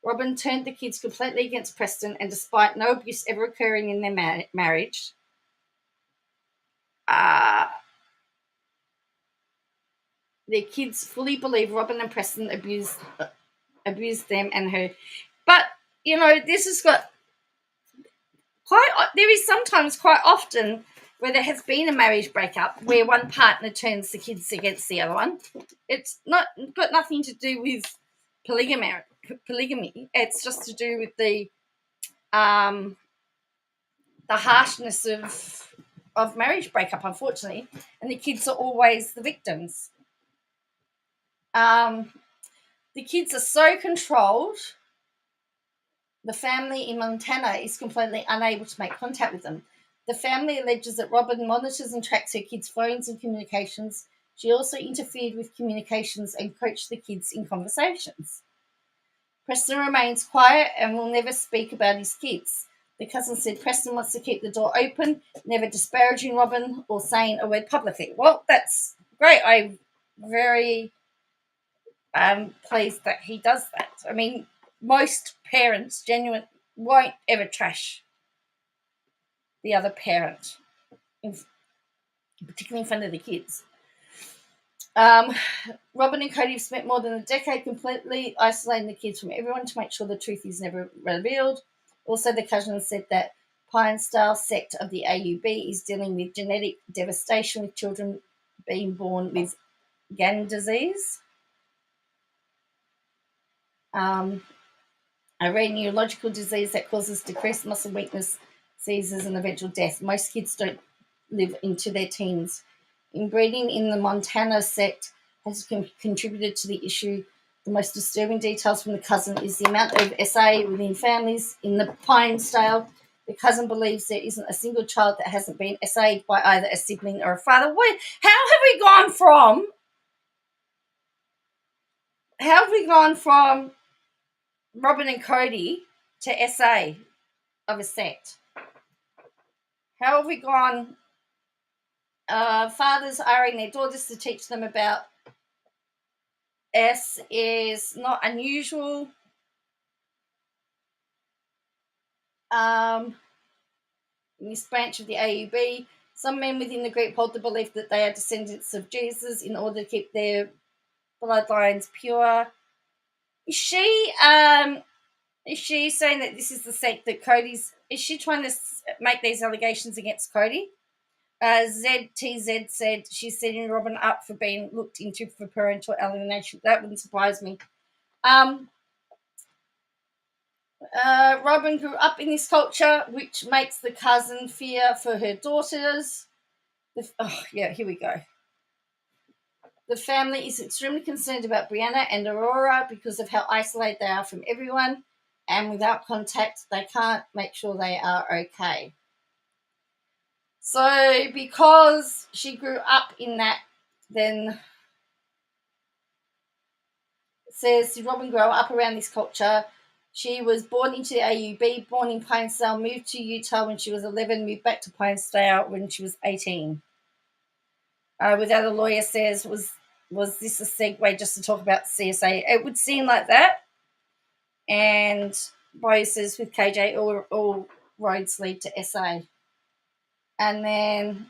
Robin turned the kids completely against Preston, and despite no abuse ever occurring in their marriage, their kids fully believe Robin and Preston abused them and her. But, this has got there is sometimes quite often where there has been a marriage breakup where one partner turns the kids against the other one. It's got nothing to do with polygamy. It's just to do with the harshness of marriage breakup, unfortunately, and the kids are always the victims. The kids are so controlled, the family in Montana is completely unable to make contact with them. The family alleges that Robin monitors and tracks her kids' phones and communications. She also interfered with communications and coached the kids in conversations. Preston remains quiet and will never speak about his kids. The cousin said Preston wants to keep the door open, never disparaging Robin or saying a word publicly. Well, that's great. I'm very pleased that he does that. I mean, most parents won't ever trash the other parent, particularly in front of the kids. Robin and Cody have spent more than a decade completely isolating the kids from everyone to make sure the truth is never revealed. Also, the cousin said that Pine-style sect of the AUB is dealing with genetic devastation with children being born with Gan disease, a rare neurological disease that causes decreased muscle weakness, seizures, and eventual death. Most kids don't live into their teens. Inbreeding in the Montana sect has contributed to the issue. The most disturbing details from the cousin is the amount of SA within families in the Pine style. The cousin believes there isn't a single child that hasn't been SA'd by either a sibling or a father. How have we gone from Robin and Cody to SA of a sect? How have we gone? Fathers hiring their daughters to teach them about S is not unusual. In this branch of the AUB, some men within the group hold the belief that they are descendants of Jesus in order to keep their bloodlines pure. Is she saying that this is the sect that Cody's? Is she trying to make these allegations against Cody? ZTZ said she's setting Robin up for being looked into for parental alienation. That wouldn't surprise me. Robin grew up in this culture, which makes the cousin fear for her daughters. Here we go. The family is extremely concerned about Brianna and Aurora because of how isolated they are from everyone, and without contact, they can't make sure they are okay. So, because she grew up in that, then it says, did Robin grow up around this culture? She was born into the AUB, born in Pinesdale, moved to Utah when she was 11, moved back to Pinesdale when she was 18. Without a lawyer says, was this a segue just to talk about the CSA? It would seem like that. And Bio says, with KJ, all roads lead to SA. And then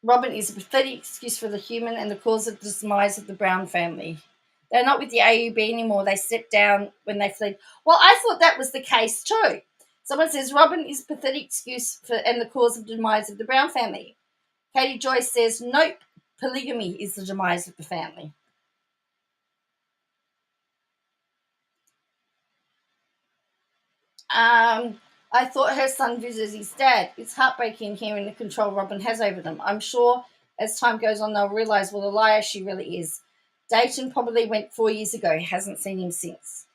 Robin is a pathetic excuse for the human and the cause of the demise of the Brown family. They're not with the AUB anymore. They stepped down when they fled. Well, I thought that was the case too. Someone says Robin is a pathetic excuse for and the cause of the demise of the Brown family. Katie Joyce says, nope, polygamy is the demise of the family. I thought her son visits his dad. It's heartbreaking hearing the control Robin has over them. I'm sure as time goes on, they'll realise what a liar she really is. Dayton probably went 4 years ago. Hasn't seen him since.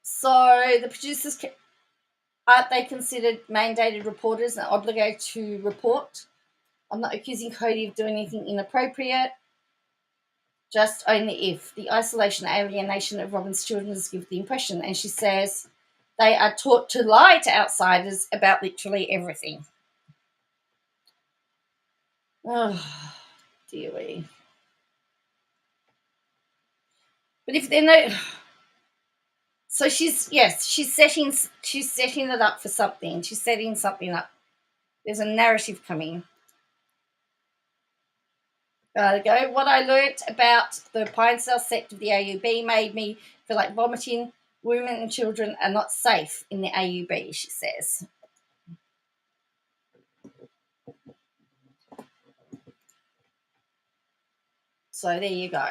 So the producers, aren't they considered mandated reporters and obligated to report? I'm not accusing Cody of doing anything inappropriate. Just only if the isolation and alienation of Robin's children does give the impression. And she says they are taught to lie to outsiders about literally everything. Oh, dear we. But if they're no, so she's setting it up for something. She's setting something up. There's a narrative coming. Go. What I learnt about the Pinesdale sect of the AUB made me feel like vomiting. Women and children are not safe in the AUB, she says. So there you go.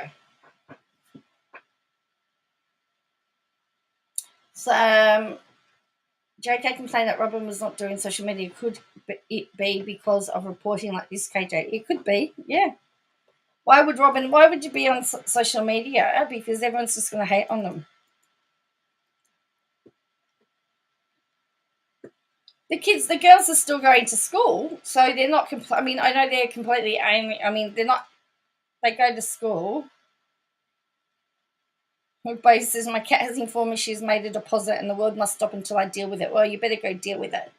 So JK complained that Robin was not doing social media. Could it be because of reporting like this, KJ? It could be, yeah. Why would you be on social media? Because everyone's just going to hate on them. The girls are still going to school, so they're not. I know they're completely angry. They're not. They go to school. Everybody says my cat has informed me she's made a deposit, and the world must stop until I deal with it. Well, you better go deal with it.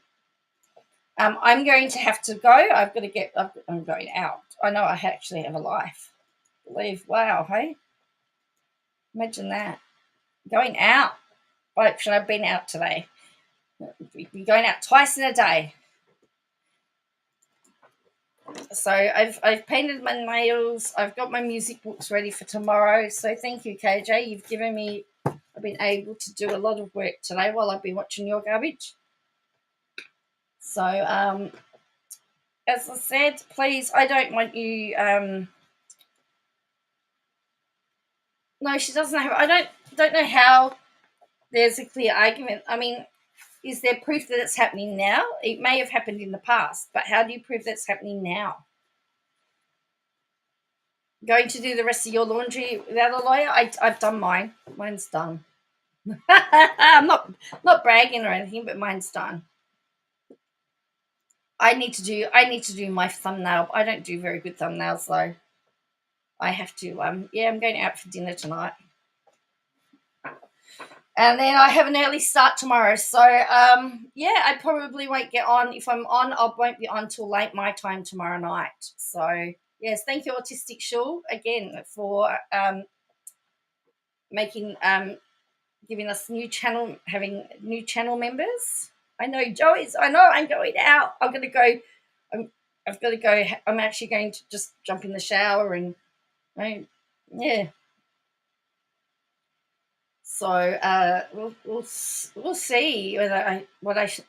I'm going to have to go. I'm going out. I know I actually have a life. Wow, hey? Imagine that. Going out. Right, should I have been out today? We're going out twice in a day. So I've painted my nails. I've got my music books ready for tomorrow. So thank you, KJ. You've given me. I've been able to do a lot of work today while I've been watching your garbage. So as I said, please, I don't want you. No, she doesn't have. I don't know how. There's a clear argument. Is there proof that it's happening now? It may have happened in the past, but how do you prove that's happening now? Going to do the rest of your laundry without a lawyer? I've done mine. Mine's done. I'm not bragging or anything, but mine's done. I need to do my thumbnail. I don't do very good thumbnails though. I have to. I'm going out for dinner tonight. And then I have an early start tomorrow. So, I probably won't get on. If I'm on, I won't be on till late my time tomorrow night. So, yes, thank you, Autistic Shul, again, for giving us having new channel members. I know Joey's. I know I'm going out. I'm going to go. I've got to go. I'm actually going to just jump in the shower and, yeah. So we'll see whether what I should.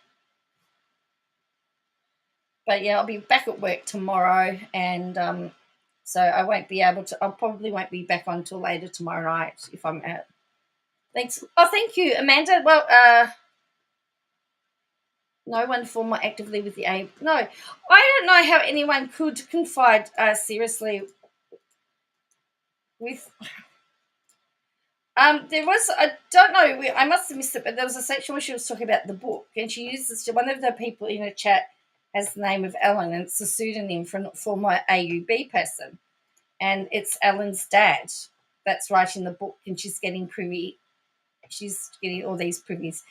But yeah, I'll be back at work tomorrow, and so I won't be able to. I probably won't be back on till later tomorrow night if I'm out. Thanks. Oh, thank you, Amanda. Well, no one for more actively with the aim. No, I don't know how anyone could confide seriously with. There was, I don't know, I must have missed it, but there was a section where she was talking about the book, and she uses one of the people in a chat has the name of Ellen, and it's a pseudonym for a former AUB person, and it's Ellen's dad that's writing the book, and she's getting all these privies.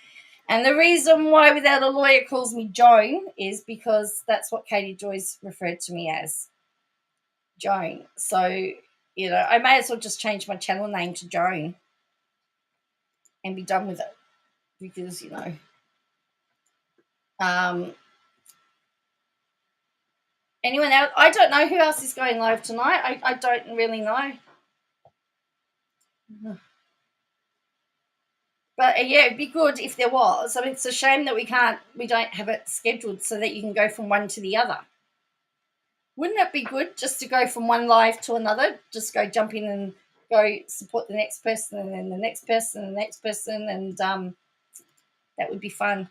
And the reason why Without a Lawyer calls me Joan is because that's what Katie Joyce referred to me as, Joan. So, I may as well just change my channel name to Joan and be done with it, because, anyone else? I don't know who else is going live tonight. I don't really know. But yeah, it'd be good if there was. I mean, it's a shame that we don't have it scheduled so that you can go from one to the other. Wouldn't it be good just to go from one live to another? Just go jump in and go support the next person, and then the next person and the next person, and that would be fun.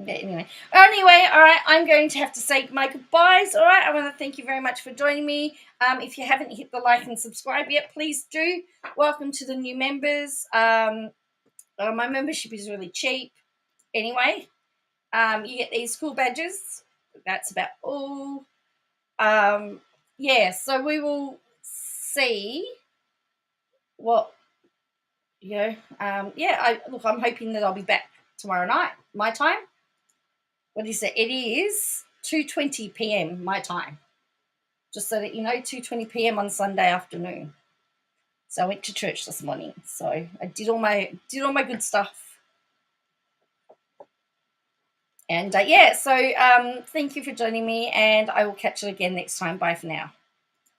Anyway, all right, I'm going to have to say my goodbyes. All right, I want to thank you very much for joining me. If you haven't hit the like and subscribe yet, please do. Welcome to the new members. My membership is really cheap. Anyway, you get these cool badges. That's about all. Yeah, so we will see what, I'm hoping that I'll be back tomorrow night, my time. What is it? It is 2:20 p.m. my time. Just so that you know, 2:20 p.m. on Sunday afternoon. So I went to church this morning. So I did all my good stuff. And so thank you for joining me, and I will catch you again next time. Bye for now.